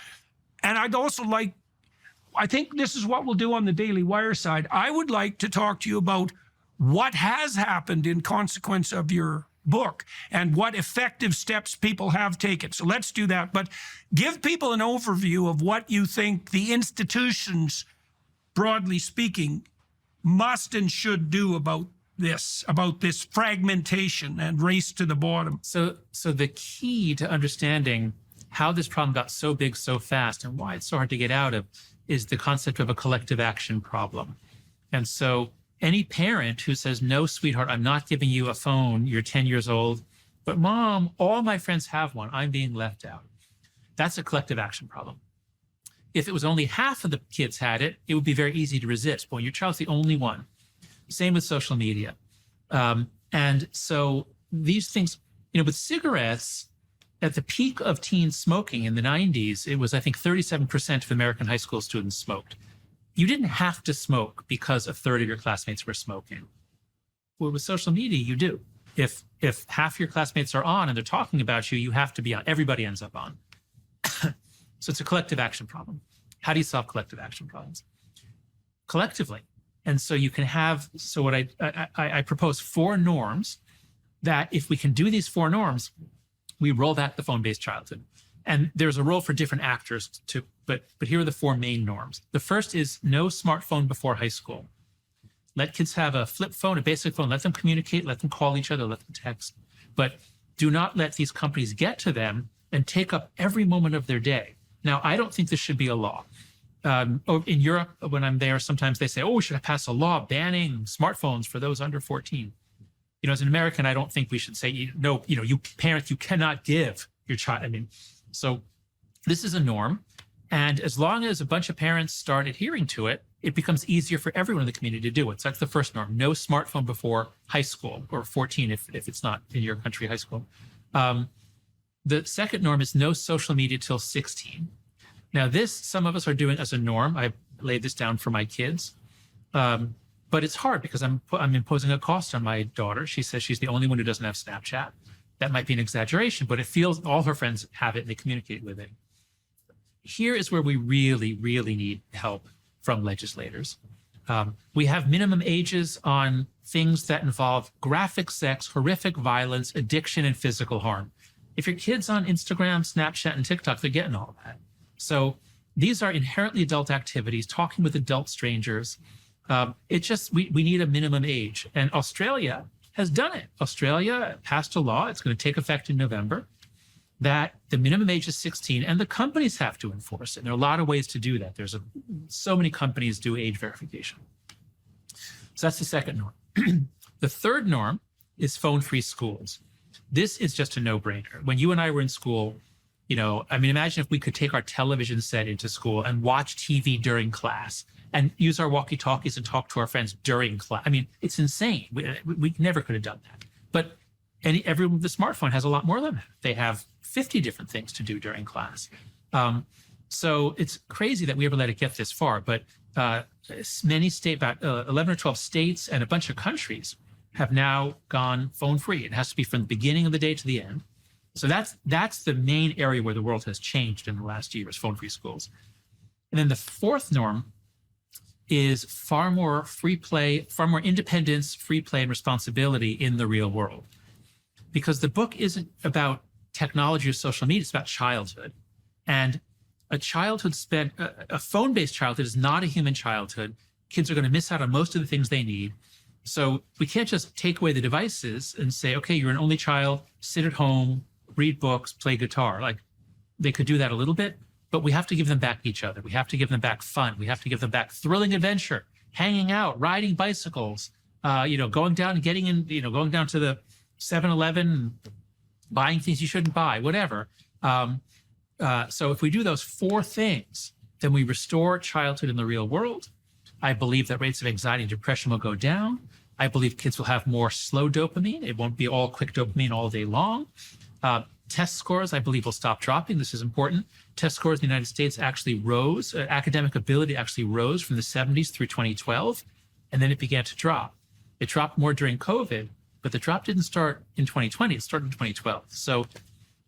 and I'd also like, I think this is what we'll do on the Daily Wire side. I would like to talk to you about what has happened in consequence of your book and what effective steps people have taken. So let's do that. But give people an overview of what you think the institutions, broadly speaking, must and should do about this fragmentation and race to the bottom. So the key to understanding how this problem got so big so fast and why it's so hard to get out of is the concept of a collective action problem. And so any parent who says, no, sweetheart, I'm not giving you a phone, you're 10 years old, but mom, all my friends have one, I'm being left out. That's a collective action problem. If it was only half of the kids had it, it would be very easy to resist. But when your child's the only one, same with social media. And so these things, with cigarettes, at the peak of teen smoking in the 90s, it was, I think, 37% of American high school students smoked. You didn't have to smoke because a third of your classmates were smoking. Well, with social media, you do. If half your classmates are on and they're talking about you, you have to be on. Everybody ends up on. So it's a collective action problem. How do you solve collective action problems? Collectively. And so you can have, so what I propose 4 norms that if we can do these 4 norms, we roll back the phone-based childhood. And there's a role for different actors too, but here are the 4 main norms. The first is no smartphone before high school. Let kids have a flip phone, a basic phone, let them communicate, let them call each other, let them text, but do not let these companies get to them and take up every moment of their day. Now, I don't think this should be a law. In Europe, when I'm there, sometimes they say, oh, we should pass a law banning smartphones for those under 14. As an American, I don't think we should say, no, you parents, you cannot give your child. So this is a norm. And as long as a bunch of parents start adhering to it, it becomes easier for everyone in the community to do it. So that's the first norm. No smartphone before high school, or 14 if it's not in your country high school. The second norm is no social media till 16. Now this, some of us are doing as a norm. I laid this down for my kids. But it's hard because I'm imposing a cost on my daughter. She says she's the only one who doesn't have Snapchat. That might be an exaggeration, but it feels all her friends have it and they communicate with it. Here is where we really, really need help from legislators. We have minimum ages on things that involve graphic sex, horrific violence, addiction, and physical harm. If your kid's on Instagram, Snapchat, and TikTok, they're getting all that. So these are inherently adult activities, talking with adult strangers. We need a minimum age. And Australia has done it. Australia passed a law, it's going to take effect in November, that the minimum age is 16 and the companies have to enforce it. And there are a lot of ways to do that. So many companies do age verification. So that's the second norm. The third norm is phone-free schools. This is just a no-brainer. When you and I were in school, imagine if we could take our television set into school and watch TV during class and use our walkie-talkies and talk to our friends during class. It's insane. We never could have done that. But everyone with the smartphone has a lot more than that. They have 50 different things to do during class. So it's crazy that we ever let it get this far. But many states, about 11 or 12 states and a bunch of countries have now gone phone-free. It has to be from the beginning of the day to the end. So that's the main area where the world has changed in the last year, is phone-free schools. And then the fourth norm is far more free play, far more independence, free play, and responsibility in the real world. Because the book isn't about technology or social media, it's about childhood. And a phone-based childhood is not a human childhood. Kids are going to miss out on most of the things they need. So we can't just take away the devices and say, okay, you're an only child, sit at home, read books, play guitar. Like, they could do that a little bit, but we have to give them back each other. We have to give them back fun. We have to give them back thrilling adventure, hanging out, riding bicycles, going down and going down to the 7-Eleven, buying things you shouldn't buy, whatever. So if we do those 4 things, then we restore childhood in the real world. I believe that rates of anxiety and depression will go down. I believe kids will have more slow dopamine. It won't be all quick dopamine all day long. Test scores, I believe, will stop dropping. This is important. Test scores in the United States actually rose. Academic ability actually rose from the 70s through 2012, and then it began to drop. It dropped more during COVID, but the drop didn't start in 2020. It started in 2012. So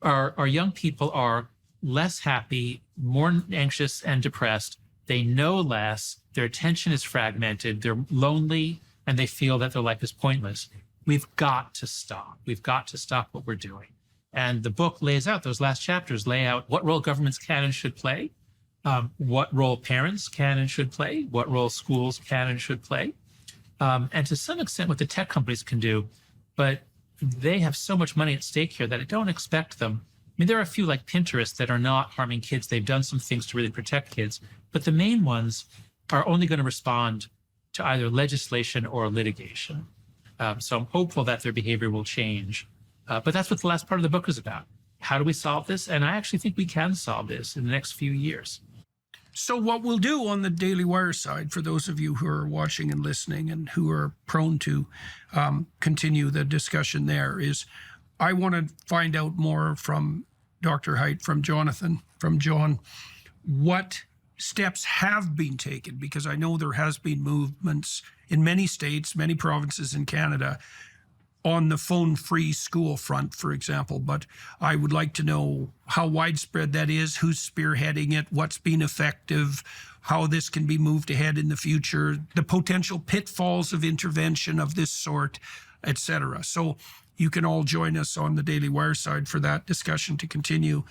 our young people are less happy, more anxious and depressed. They know less. Their attention is fragmented. They're lonely. and they feel that their life is pointless. We've got to stop. We've got to stop what we're doing. And the book lays out, those last chapters lay out what role governments can and should play, what role parents can and should play, what role schools can and should play, and to some extent what the tech companies can do. But they have so much money at stake here that I don't expect them. I mean, there are a few like Pinterest that are not harming kids. They've done some things to really protect kids. But the main ones are only going to respond to either legislation or litigation. So I'm hopeful that their behavior will change. But that's what the last part of the book is about. How do we solve this? And I actually think we can solve this in the next few years. So what we'll do on the Daily Wire side, for those of you who are watching and listening and who are prone to continue the discussion there, is I want to find out more from Dr. Haidt, from Jonathan, from John, what steps have been taken, because I know there has been movements in many states, many provinces in Canada, on the phone-free school front, for example. But I would like to know how widespread that is, who's spearheading it, what's been effective, how this can be moved ahead in the future, the potential pitfalls of intervention of this sort, etc. So you can all join us on the Daily Wire side for that discussion to continue.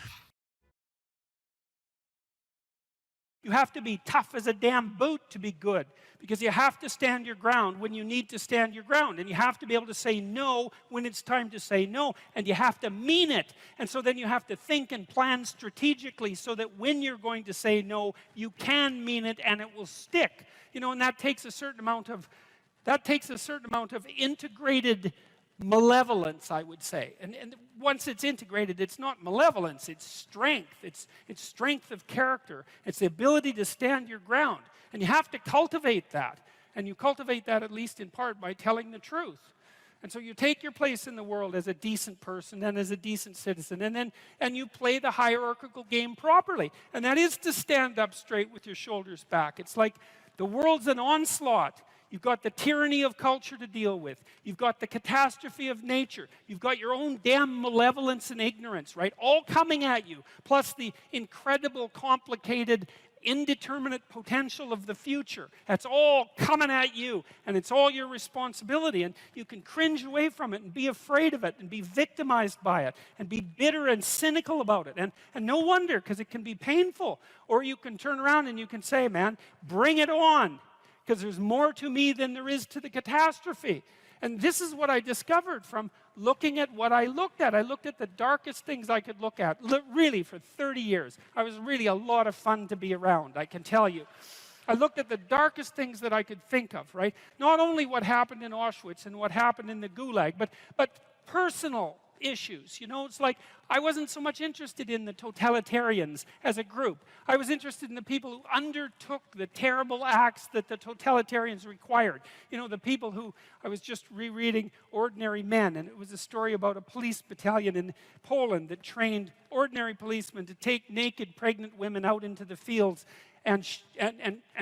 You have to be tough as a damn boot to be good, because you have to stand your ground when you need to stand your ground, and you have to be able to say no when it's time to say no, and you have to mean it. And so then you have to think and plan strategically so that when you're going to say no, you can mean it and it will stick. You know, and that takes a certain amount of integrated malevolence, I would say. And once it's integrated, it's not malevolence, it's strength. It's strength of character. It's the ability to stand your ground. And you have to cultivate that. And you cultivate that at least in part by telling the truth. And so you take your place in the world as a decent person and as a decent citizen, and you play the hierarchical game properly. And that is to stand up straight with your shoulders back. It's like the world's an onslaught. You've got the tyranny of culture to deal with. You've got the catastrophe of nature. You've got your own damn malevolence and ignorance, right? All coming at you, plus the incredible, complicated, indeterminate potential of the future. That's all coming at you, and it's all your responsibility. And you can cringe away from it and be afraid of it and be victimized by it and be bitter and cynical about it. And no wonder, because it can be painful. Or you can turn around and you can say, man, bring it on, because there's more to me than there is to the catastrophe. And this is what I discovered from looking at what I looked at. I looked at the darkest things I could look at, really, for 30 years. I was really a lot of fun to be around, I can tell you. I looked at the darkest things that I could think of, right? Not only what happened in Auschwitz and what happened in the Gulag, but personal issues. You know, it's like I wasn't so much interested in the totalitarians as a group. I was interested in the people who undertook the terrible acts that the totalitarians required. You know, the people who, I was just rereading Ordinary Men, and it was a story about a police battalion in Poland that trained ordinary policemen to take naked pregnant women out into the fields and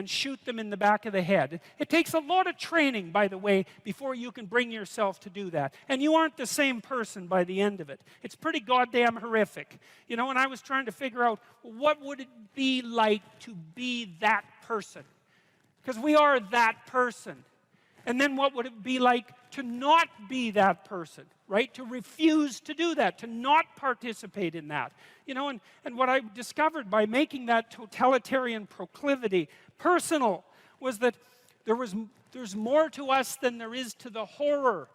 shoot them in the back of the head. It takes a lot of training, by the way, before you can bring yourself to do that. And you aren't the same person by the end of it. It's pretty goddamn horrific. You know, and I was trying to figure out, what would it be like to be that person? Because we are that person. And then what would it be like to not be that person, right? To refuse to do that, to not participate in that. You know, and what I discovered by making that totalitarian proclivity personal was that there's more to us than there is to the horror.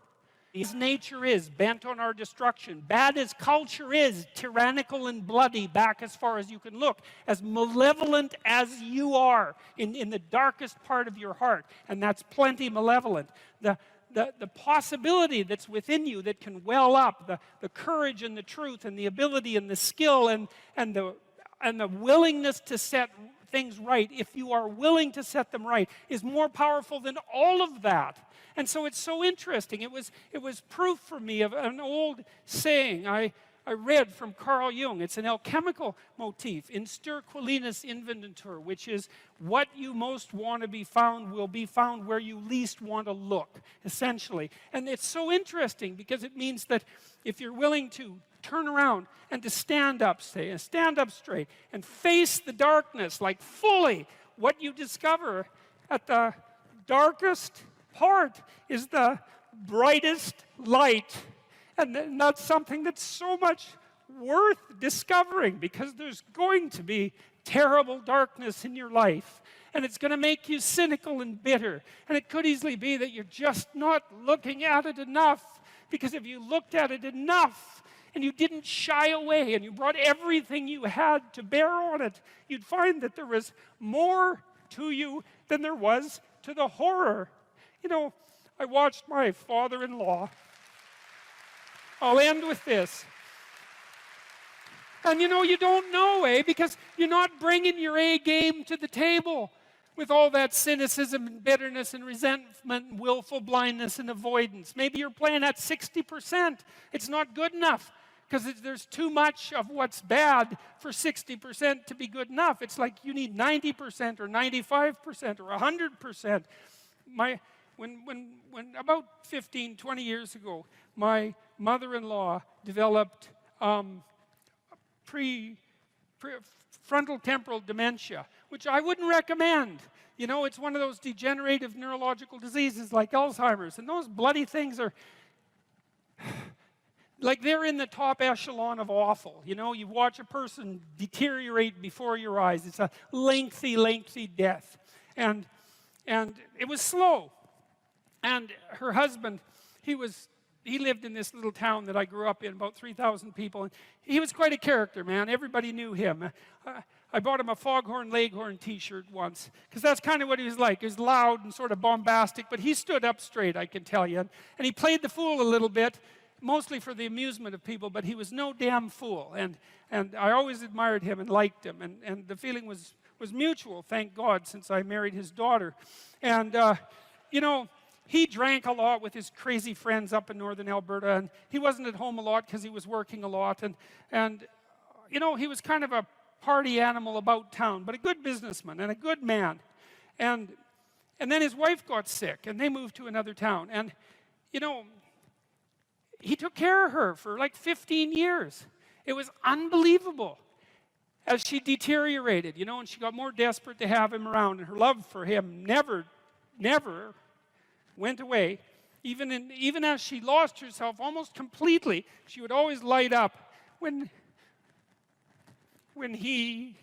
As nature is, bent on our destruction, bad as culture is, tyrannical and bloody back as far as you can look, as malevolent as you are in the darkest part of your heart, and that's plenty malevolent. The possibility that's within you that can well up, the courage and the truth and the ability and the skill and the willingness to set things right, if you are willing to set them right, is more powerful than all of that. And so it's so interesting. It was proof for me of an old saying I read from Carl Jung. It's an alchemical motif, in stir qualinus inventur, which is what you most want to be found will be found where you least want to look, essentially. And it's so interesting because it means that if you're willing to turn around and to stand up straight and face the darkness like fully, what you discover at the darkest heart is the brightest light. And that's something that's so much worth discovering, because there's going to be terrible darkness in your life. And it's going to make you cynical and bitter. And it could easily be that you're just not looking at it enough. Because if you looked at it enough and you didn't shy away and you brought everything you had to bear on it, you'd find that there was more to you than there was to the horror. You know, I watched my father-in-law. I'll end with this. And you know, you don't know, because you're not bringing your A game to the table with all that cynicism and bitterness and resentment and willful blindness and avoidance. Maybe you're playing at 60%. It's not good enough, because there's too much of what's bad for 60% to be good enough. It's like you need 90% or 95% or 100%. When about 15, 20 years ago, my mother-in-law developed frontal temporal dementia, which I wouldn't recommend. You know, it's one of those degenerative neurological diseases like Alzheimer's, and those bloody things are like they're in the top echelon of awful. You know, you watch a person deteriorate before your eyes. It's a lengthy, lengthy death. And it was slow. And her husband, he lived in this little town that I grew up in, about 3,000 people. And he was quite a character, man. Everybody knew him. I bought him a Foghorn Leghorn t-shirt once, because that's kind of what he was like. He was loud and sort of bombastic, but he stood up straight, I can tell you. And he played the fool a little bit, mostly for the amusement of people, but he was no damn fool. And I always admired him and liked him. And the feeling was mutual, thank God, since I married his daughter. And, you know, he drank a lot with his crazy friends up in northern Alberta, and he wasn't at home a lot because he was working a lot. And you know, he was kind of a party animal about town, but a good businessman and a good man. And then his wife got sick, and they moved to another town. And, you know, he took care of her for like 15 years. It was unbelievable as she deteriorated, you know, and she got more desperate to have him around, and her love for him never went away. Even as she lost herself almost completely, she would always light up when he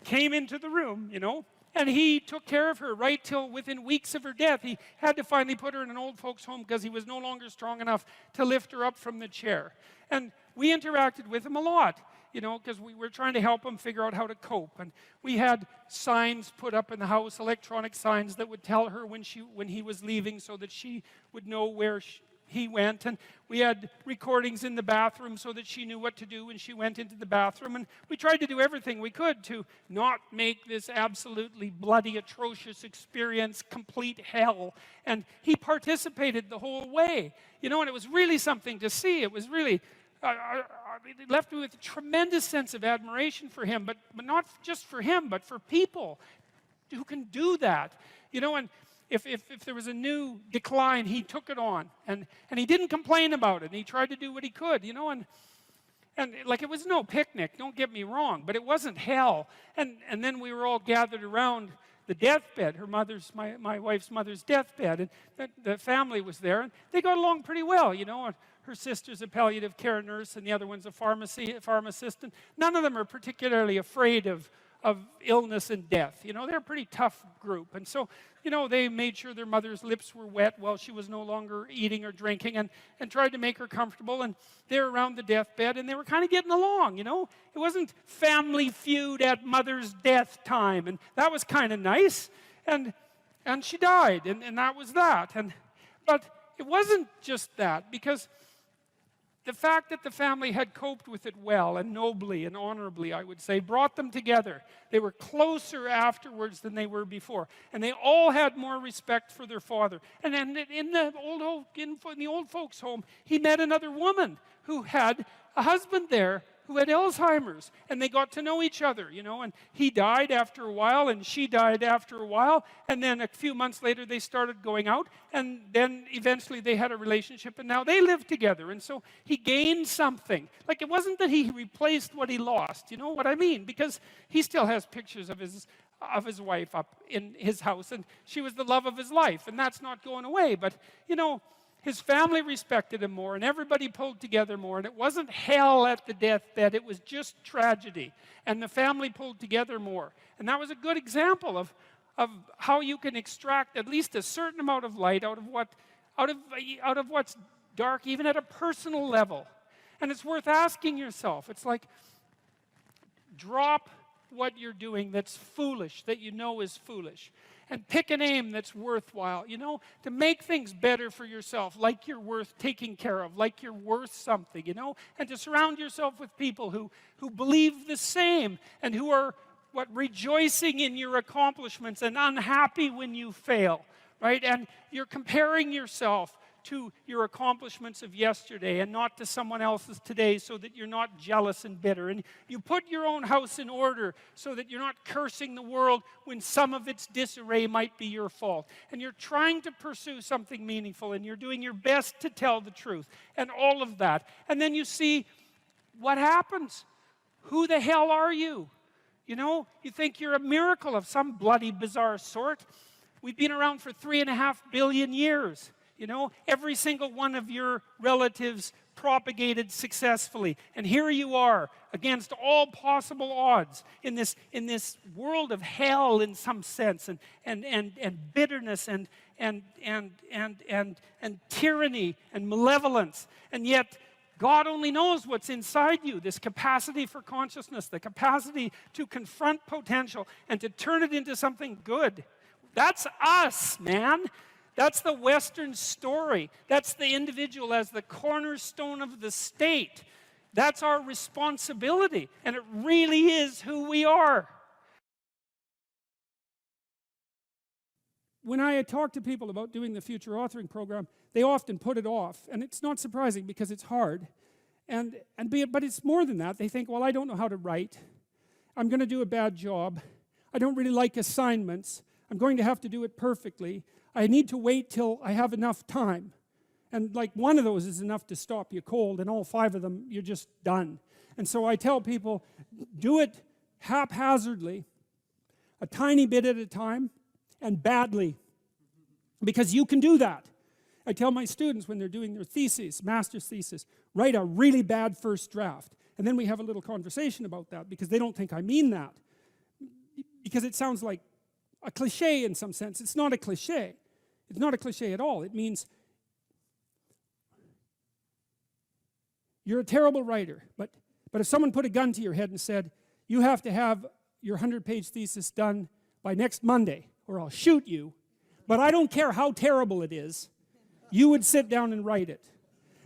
came into the room, you know. And he took care of her right till within weeks of her death. He had to finally put her in an old folks' home because he was no longer strong enough to lift her up from the chair. And we interacted with him a lot, you know, because we were trying to help him figure out how to cope. And we had signs put up in the house, electronic signs that would tell her when he was leaving, so that she would know where he went. And we had recordings in the bathroom so that she knew what to do when she went into the bathroom. And we tried to do everything we could to not make this absolutely bloody, atrocious experience complete hell. And he participated the whole way, you know, and it was really something to see. It was really it left me with a tremendous sense of admiration for him, but not just for him, but for people who can do that, you know. And if there was a new decline, he took it on, and he didn't complain about it. And he tried to do what he could, you know. And like, it was no picnic, don't get me wrong, but it wasn't hell. And then we were all gathered around the deathbed, my wife's mother's deathbed, and the family was there, and they got along pretty well, you know. Her sister's a palliative care nurse, and the other one's a pharmacist, and none of them are particularly afraid of illness and death. You know, they're a pretty tough group. And so, you know, they made sure their mother's lips were wet while she was no longer eating or drinking, and tried to make her comfortable. And they were around the deathbed, and they were kind of getting along, you know. It wasn't Family Feud at mother's death time, and that was kind of nice. And she died, and that was that. But it wasn't just that, because the fact that the family had coped with it well and nobly and honorably, I would say, brought them together. They were closer afterwards than they were before. And they all had more respect for their father. And then in the old folks' home, he met another woman who had a husband there who had Alzheimer's, and they got to know each other, you know. And he died after a while, and she died after a while, and then a few months later they started going out, and then eventually they had a relationship, and now they live together. And so he gained something. Like, it wasn't that he replaced what he lost, you know what I mean? Because he still has pictures of of his wife up in his house, and she was the love of his life, and that's not going away. But, you know, his family respected him more, and everybody pulled together more, and it wasn't hell at the deathbed, it was just tragedy, and the family pulled together more. And that was a good example of how you can extract at least a certain amount of light out of what's dark, even at a personal level. And it's worth asking yourself. It's like, drop what you're doing that's foolish, that you know is foolish, and pick an aim that's worthwhile, you know, to make things better for yourself, like you're worth taking care of, like you're worth something, you know, and to surround yourself with people who believe the same and who are rejoicing in your accomplishments and unhappy when you fail, right? And you're comparing yourself to your accomplishments of yesterday and not to someone else's today, so that you're not jealous and bitter. And you put your own house in order so that you're not cursing the world when some of its disarray might be your fault. And you're trying to pursue something meaningful, and you're doing your best to tell the truth and all of that. And then you see what happens. Who the hell are you? You know, you think you're a miracle of some bloody bizarre sort. We've been around for 3.5 billion years. You know, every single one of your relatives propagated successfully. And here you are, against all possible odds, in this world of hell in some sense, and bitterness and tyranny and malevolence. And yet, God only knows what's inside you, this capacity for consciousness, the capacity to confront potential and to turn it into something good. That's us, man. That's the Western story. That's the individual as the cornerstone of the state. That's our responsibility, and it really is who we are. When I talk to people about doing the future authoring program, they often put it off, and it's not surprising because it's hard. But it's more than that. They think, well, I don't know how to write. I'm going to do a bad job. I don't really like assignments. I'm going to have to do it perfectly. I need to wait till I have enough time. And like one of those is enough to stop you cold, and all 5 of them, you're just done. And so I tell people, do it haphazardly, a tiny bit at a time, and badly, because you can do that. I tell my students when they're doing their theses, master's thesis, write a really bad first draft. And then we have a little conversation about that, because they don't think I mean that. Because it sounds like a cliche in some sense. It's not a cliche. It's not a cliche at all. It means you're a terrible writer, but if someone put a gun to your head and said, you have to have your 100-page thesis done by next Monday, or I'll shoot you, but I don't care how terrible it is, you would sit down and write it.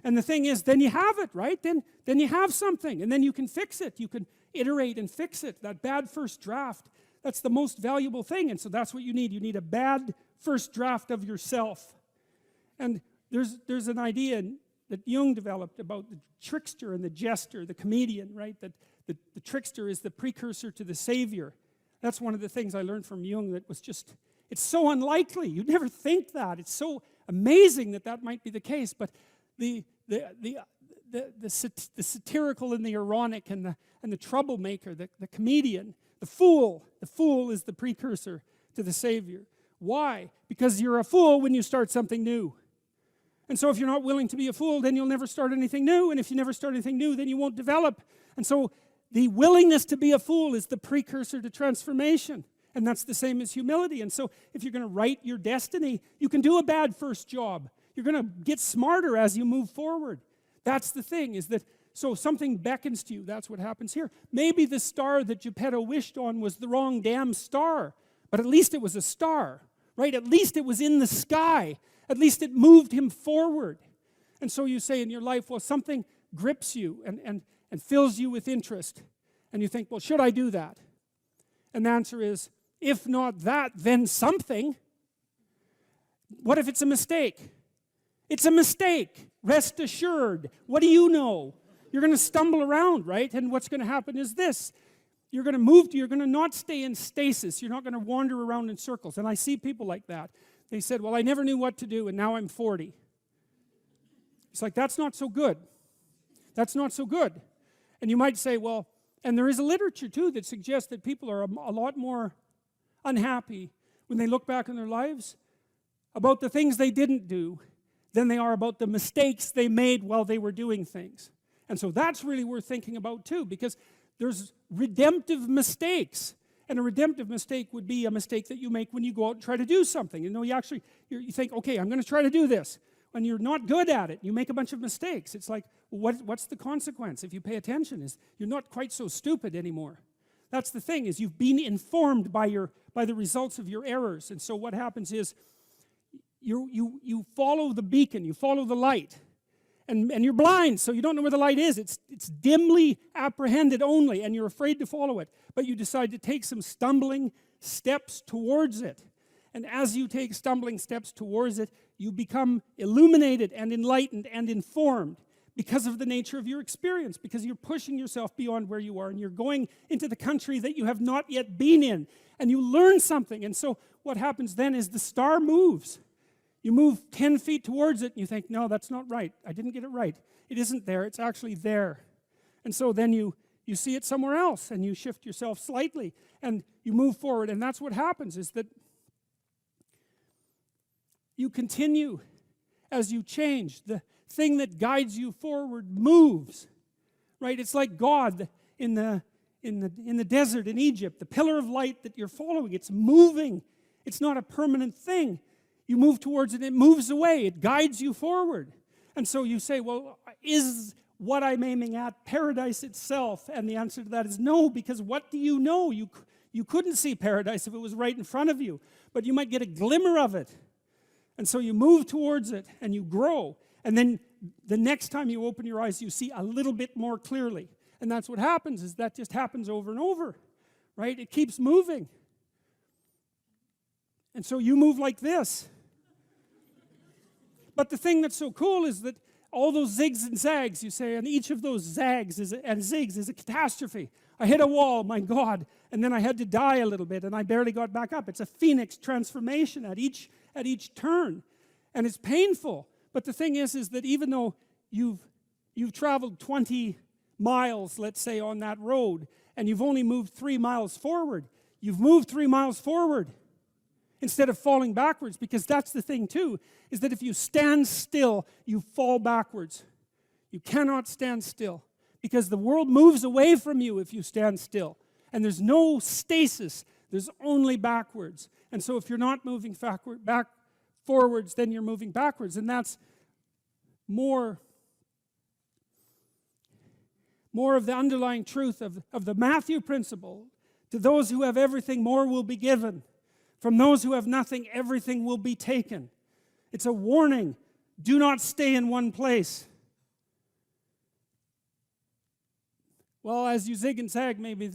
And the thing is, then you have it, right? Then you have something, and then you can fix it. You can iterate and fix it. That bad first draft, that's the most valuable thing, and so that's what you need. You need a bad first draft of yourself. And there's an idea that Jung developed about the trickster and the jester, the comedian, right? That the trickster is the precursor to the savior. That's one of the things I learned from Jung that was just, it's so unlikely. You'd never think that. It's so amazing that might be the case. But the satirical and the ironic and the troublemaker, the comedian, the fool is the precursor to the savior. Why? Because you're a fool when you start something new. And so if you're not willing to be a fool, then you'll never start anything new. And if you never start anything new, then you won't develop. And so the willingness to be a fool is the precursor to transformation. And that's the same as humility. And so if you're going to write your destiny, you can do a bad first job. You're going to get smarter as you move forward. That's the thing, is that so something beckons to you. That's what happens here. Maybe the star that Geppetto wished on was the wrong damn star, but at least it was a star, right? At least it was in the sky. At least it moved him forward. And so you say in your life, well, something grips you and fills you with interest. And you think, well, should I do that? And the answer is, if not that, then something. What if it's a mistake? It's a mistake. Rest assured. What do you know? You're going to stumble around, right? And what's going to happen is this. You're going to not stay in stasis. You're not going to wander around in circles. And I see people like that. They said, well, I never knew what to do, and now I'm 40. It's like, that's not so good. That's not so good. And you might say, well, and there is a literature, too, that suggests that people are a lot more unhappy when they look back on their lives about the things they didn't do than they are about the mistakes they made while they were doing things. And so that's really worth thinking about too, because there's redemptive mistakes. And a redemptive mistake would be a mistake that you make when you go out and try to do something. You know, you think, okay, I'm going to try to do this. When you're not good at it, you make a bunch of mistakes. It's like, well, what's the consequence if you pay attention? Is you're not quite so stupid anymore. That's the thing, is you've been informed by the results of your errors. And so what happens is you follow the beacon, you follow the light. And you're blind, so you don't know where the light is. It's dimly apprehended only, and you're afraid to follow it. But you decide to take some stumbling steps towards it. And as you take stumbling steps towards it, you become illuminated and enlightened and informed because of the nature of your experience, because you're pushing yourself beyond where you are, and you're going into the country that you have not yet been in, and you learn something. And so what happens then is the star moves. You move 10 feet towards it, and you think, no, that's not right. I didn't get it right. It isn't there. It's actually there. And so then you see it somewhere else, and you shift yourself slightly, and you move forward. And that's what happens, is that you continue as you change. The thing that guides you forward moves, right? It's like God in the desert in Egypt, the pillar of light that you're following. It's moving. It's not a permanent thing. You move towards it, it moves away, it guides you forward. And so you say, well, is what I'm aiming at paradise itself? And the answer to that is no, because what do you know? You couldn't see paradise if it was right in front of you, but you might get a glimmer of it. And so you move towards it, and you grow. And then the next time you open your eyes, you see a little bit more clearly. And that's what happens, is that just happens over and over, right? It keeps moving. And so you move like this. But the thing that's so cool is that all those zigs and zags, you say, and each of those zags and zigs is a catastrophe. I hit a wall, my God, and then I had to die a little bit, and I barely got back up. It's a phoenix transformation at each turn, and it's painful. But the thing is that even though you've traveled 20 miles, let's say, on that road, and you've only moved 3 miles forward, you've moved 3 miles forward instead of falling backwards, because that's the thing too, is that if you stand still, you fall backwards. You cannot stand still, because the world moves away from you if you stand still. And there's no stasis, there's only backwards. And so if you're not moving forwards, then you're moving backwards. And that's more of the underlying truth of the Matthew principle. To those who have everything, more will be given. From those who have nothing, everything will be taken. It's a warning. Do not stay in one place. Well, as you zig and zag, maybe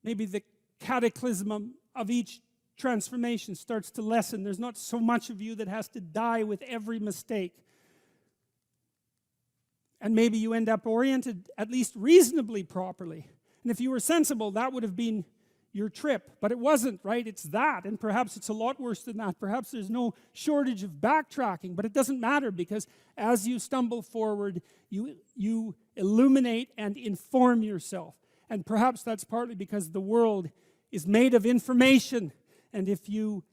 the cataclysm of each transformation starts to lessen. There's not so much of you that has to die with every mistake. And maybe you end up oriented at least reasonably properly. And if you were sensible, that would have been your trip, but it wasn't, right? It's that, and perhaps it's a lot worse than that. Perhaps there's no shortage of backtracking, but it doesn't matter, because as you stumble forward, you illuminate and inform yourself. And perhaps that's partly because the world is made of information, and if you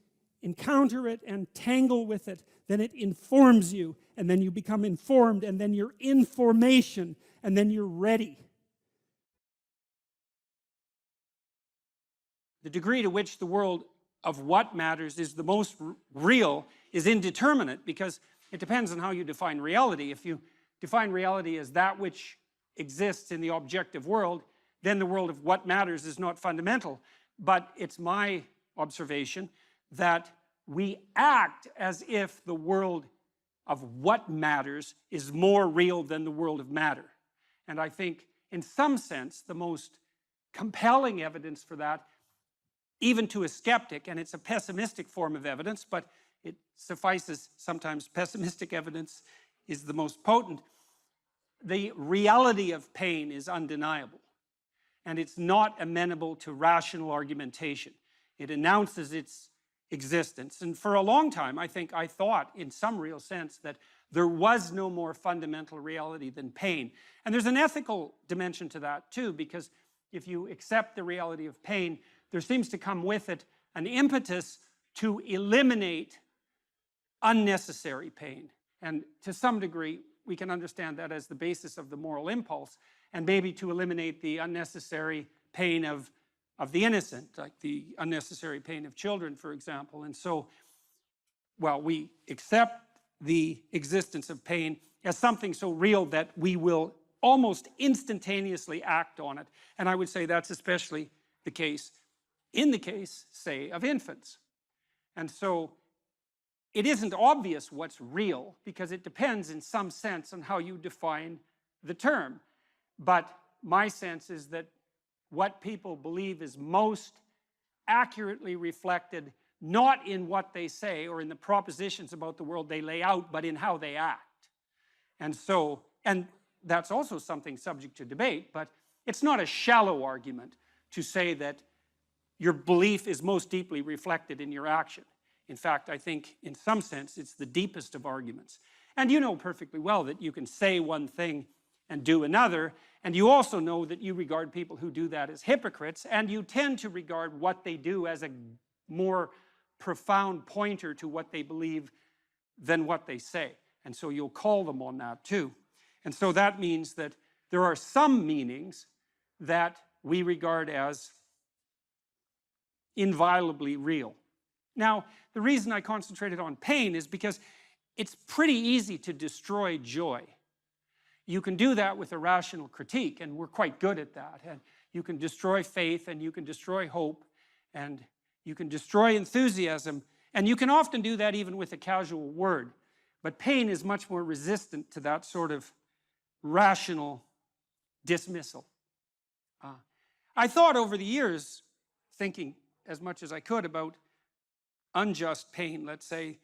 encounter it and tangle with it, then it informs you, and then you become informed, and then you're information, and then you're ready. The degree to which the world of what matters is the most real is indeterminate, because it depends on how you define reality. If you define reality as that which exists in the objective world, then the world of what matters is not fundamental. But it's my observation that we act as if the world of what matters is more real than the world of matter. And I think, in some sense, the most compelling evidence for that, even to a skeptic, and it's a pessimistic form of evidence, but it suffices, sometimes pessimistic evidence is the most potent. The reality of pain is undeniable, and it's not amenable to rational argumentation. It announces its existence, and for a long time, I think I thought, in some real sense, that there was no more fundamental reality than pain. And there's an ethical dimension to that, too, because if you accept the reality of pain, there seems to come with it an impetus to eliminate unnecessary pain. And to some degree, we can understand that as the basis of the moral impulse, and maybe to eliminate the unnecessary pain of the innocent, like the unnecessary pain of children, for example. And so, well, we accept the existence of pain as something so real that we will almost instantaneously act on it. And I would say that's especially the case in the case, say, of infants. And so it isn't obvious what's real because it depends in some sense on how you define the term. But my sense is that what people believe is most accurately reflected not in what they say or in the propositions about the world they lay out, but in how they act. And so, and that's also something subject to debate, but it's not a shallow argument to say that your belief is most deeply reflected in your action. In fact, I think in some sense it's the deepest of arguments. And you know perfectly well that you can say one thing and do another, and you also know that you regard people who do that as hypocrites, and you tend to regard what they do as a more profound pointer to what they believe than what they say. And so you'll call them on that too. And so that means that there are some meanings that we regard as inviolably real. Now, the reason I concentrated on pain is because it's pretty easy to destroy joy. You can do that with a rational critique, and we're quite good at that. And you can destroy faith, and you can destroy hope, and you can destroy enthusiasm, and you can often do that even with a casual word. But pain is much more resistant to that sort of rational dismissal. I thought over the years, thinking as much as I could about unjust pain, let's say,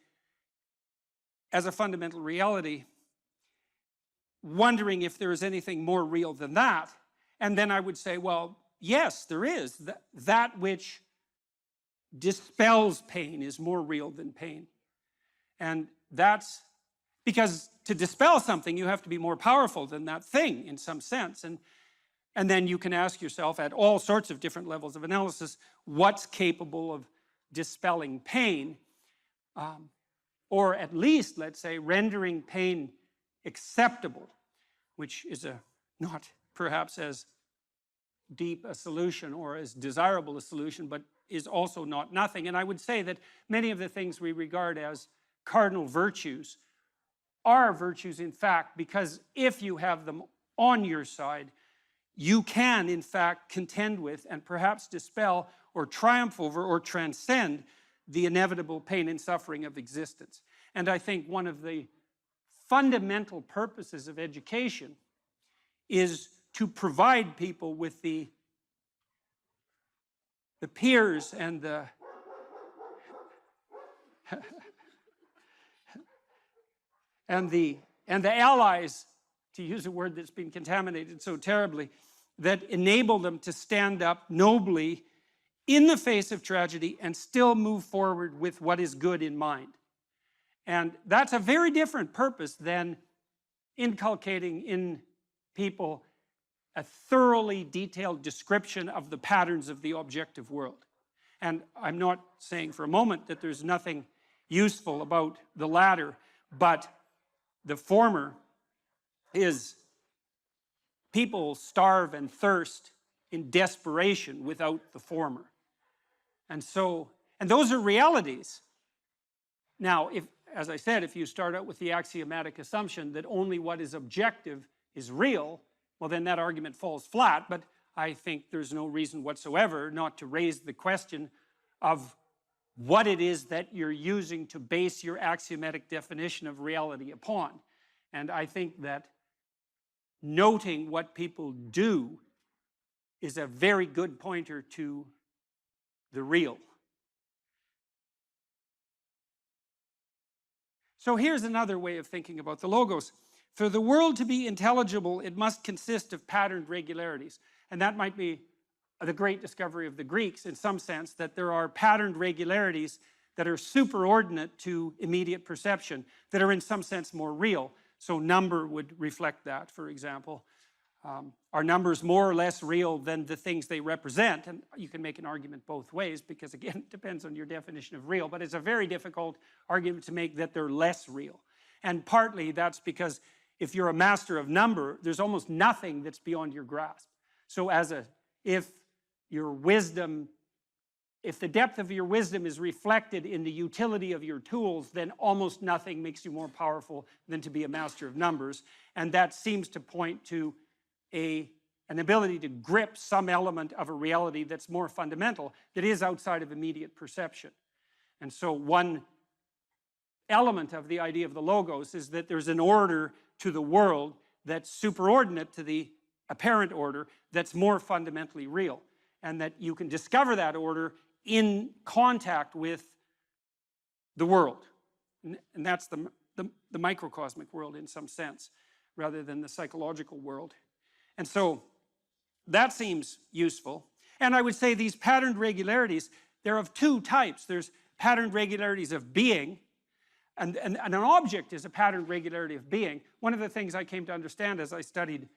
as a fundamental reality, wondering if there is anything more real than that. And then I would say, well, yes, there is. That which dispels pain is more real than pain. And that's because to dispel something, you have to be more powerful than that thing in some sense. And then you can ask yourself at all sorts of different levels of analysis, what's capable of dispelling pain? Or at least, let's say, rendering pain acceptable, which is not perhaps as deep a solution or as desirable a solution, but is also not nothing. And I would say that many of the things we regard as cardinal virtues are virtues in fact, because if you have them on your side, you can in fact contend with and perhaps dispel or triumph over or transcend the inevitable pain and suffering of existence. And I think one of the fundamental purposes of education is to provide people with the peers and the and the allies, to use a word that's been contaminated so terribly, that enable them to stand up nobly in the face of tragedy and still move forward with what is good in mind. And that's a very different purpose than inculcating in people a thoroughly detailed description of the patterns of the objective world. And I'm not saying for a moment that there's nothing useful about the latter, but the former is people starve and thirst in desperation without the former. And so, and those are realities. Now, if, as I said, if you start out with the axiomatic assumption that only what is objective is real, well, then that argument falls flat. But I think there's no reason whatsoever not to raise the question of what it is that you're using to base your axiomatic definition of reality upon. And I think that noting what people do is a very good pointer to the real. So here's another way of thinking about the logos. For the world to be intelligible, it must consist of patterned regularities. And that might be the great discovery of the Greeks in some sense, that there are patterned regularities that are superordinate to immediate perception, that are in some sense more real. So number would reflect that, for example. Are numbers more or less real than the things they represent? And you can make an argument both ways, because again, it depends on your definition of real, but it's a very difficult argument to make that they're less real. And partly that's because if you're a master of number, there's almost nothing that's beyond your grasp. So if your wisdom, if the depth of your wisdom is reflected in the utility of your tools, then almost nothing makes you more powerful than to be a master of numbers. And that seems to point to an ability to grip some element of a reality that's more fundamental, that is outside of immediate perception. And so one element of the idea of the logos is that there's an order to the world that's superordinate to the apparent order, that's more fundamentally real, and that you can discover that order in contact with the world. And that's the microcosmic world in some sense, rather than the psychological world. And so that seems useful. And I would say these patterned regularities, they're of two types. There's patterned regularities of being, and an object is a patterned regularity of being. One of the things I came to understand as I studied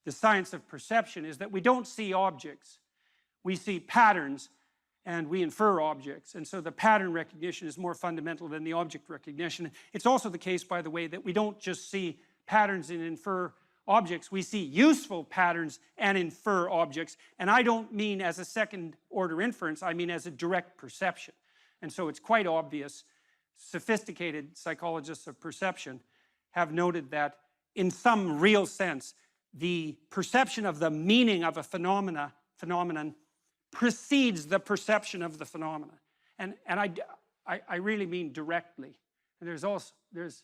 the science of perception is that we don't see objects. We see patterns, and we infer objects. And so the pattern recognition is more fundamental than the object recognition. It's also the case, by the way, that we don't just see patterns and infer objects. We see useful patterns and infer objects. And I don't mean as a second order inference, I mean as a direct perception. And so it's quite obvious. Sophisticated psychologists of perception have noted that in some real sense, the perception of the meaning of a phenomenon precedes the perception of the phenomena. And I really mean directly. And there's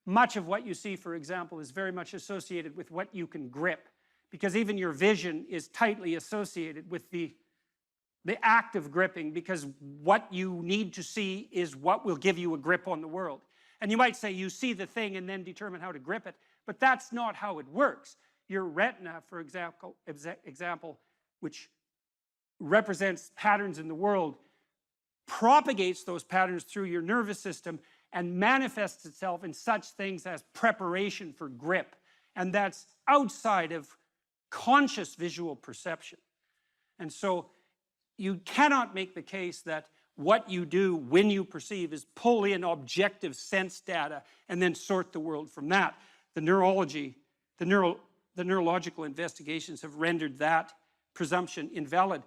much of what you see, for example, is very much associated with what you can grip, because even your vision is tightly associated with the act of gripping, because what you need to see is what will give you a grip on the world. And you might say you see the thing and then determine how to grip it, but that's not how it works. Your retina, for example, which represents patterns in the world, propagates those patterns through your nervous system and manifests itself in such things as preparation for grip. And that's outside of conscious visual perception. And so you cannot make the case that what you do when you perceive is pull in objective sense data and then sort the world from that. The neurological investigations have rendered that presumption invalid.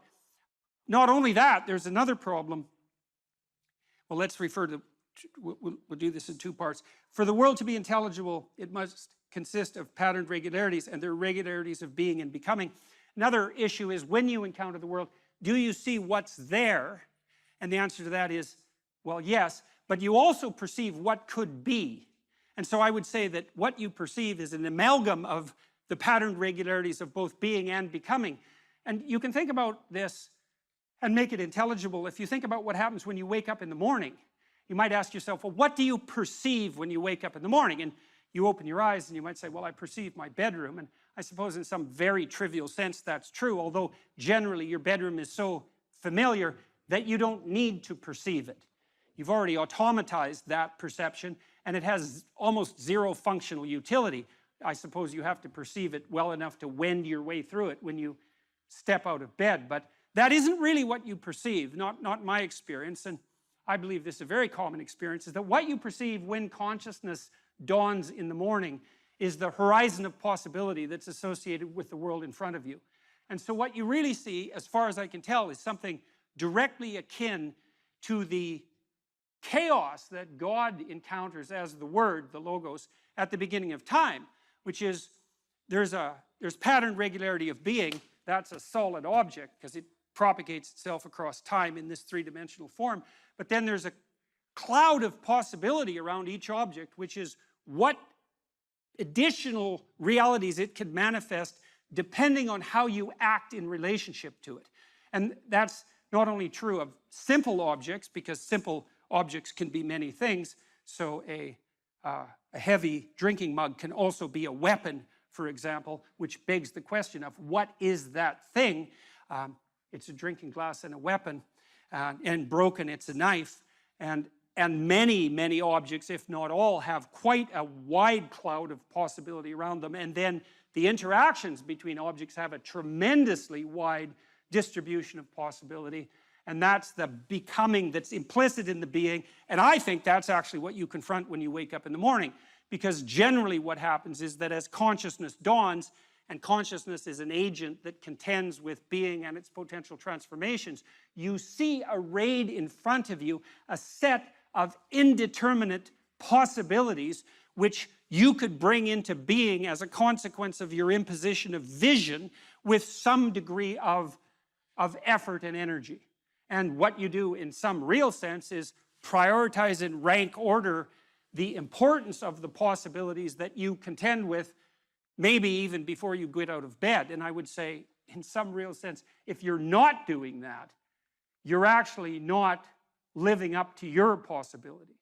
Not only that, there's another problem. Well, let's refer to, we'll do this in two parts. For the world to be intelligible, it must consist of patterned regularities, and they're regularities of being and becoming. Another issue is, when you encounter the world, do you see what's there? And the answer to that is, well, yes, but you also perceive what could be. And so I would say that what you perceive is an amalgam of the patterned regularities of both being and becoming. And you can think about this and make it intelligible. If you think about what happens when you wake up in the morning, you might ask yourself, well, what do you perceive when you wake up in the morning? And you open your eyes and you might say, well, I perceive my bedroom. And I suppose in some very trivial sense that's true, although generally your bedroom is so familiar that you don't need to perceive it. You've already automatized that perception, and it has almost zero functional utility. I suppose you have to perceive it well enough to wend your way through it when you step out of bed. But that isn't really what you perceive, not my experience, and I believe this is a very common experience, is that what you perceive when consciousness dawns in the morning is the horizon of possibility that's associated with the world in front of you. And so what you really see, as far as I can tell, is something directly akin to the chaos that God encounters as the Word, the Logos, at the beginning of time, which is there's pattern regularity of being. That's a solid object because it propagates itself across time in this three-dimensional form. But then there's a cloud of possibility around each object, which is what additional realities it can manifest depending on how you act in relationship to it. And that's not only true of simple objects, because simple objects can be many things. So a heavy drinking mug can also be a weapon, for example, which begs the question of what is that thing? It's a drinking glass and a weapon, and broken it's a knife. And many, many objects, if not all, have quite a wide cloud of possibility around them. And then The interactions between objects have a tremendously wide distribution of possibility, and that's the becoming that's implicit in the being, and I think that's actually what you confront when you wake up in the morning, because generally what happens is that as consciousness dawns, and consciousness is an agent that contends with being and its potential transformations, you see arrayed in front of you a set of indeterminate possibilities which you could bring into being as a consequence of your imposition of vision with some degree of effort and energy. And what you do in some real sense is prioritize and rank order the importance of the possibilities that you contend with, maybe even before you get out of bed. And I would say, in some real sense, if you're not doing that, you're actually not living up to your possibility.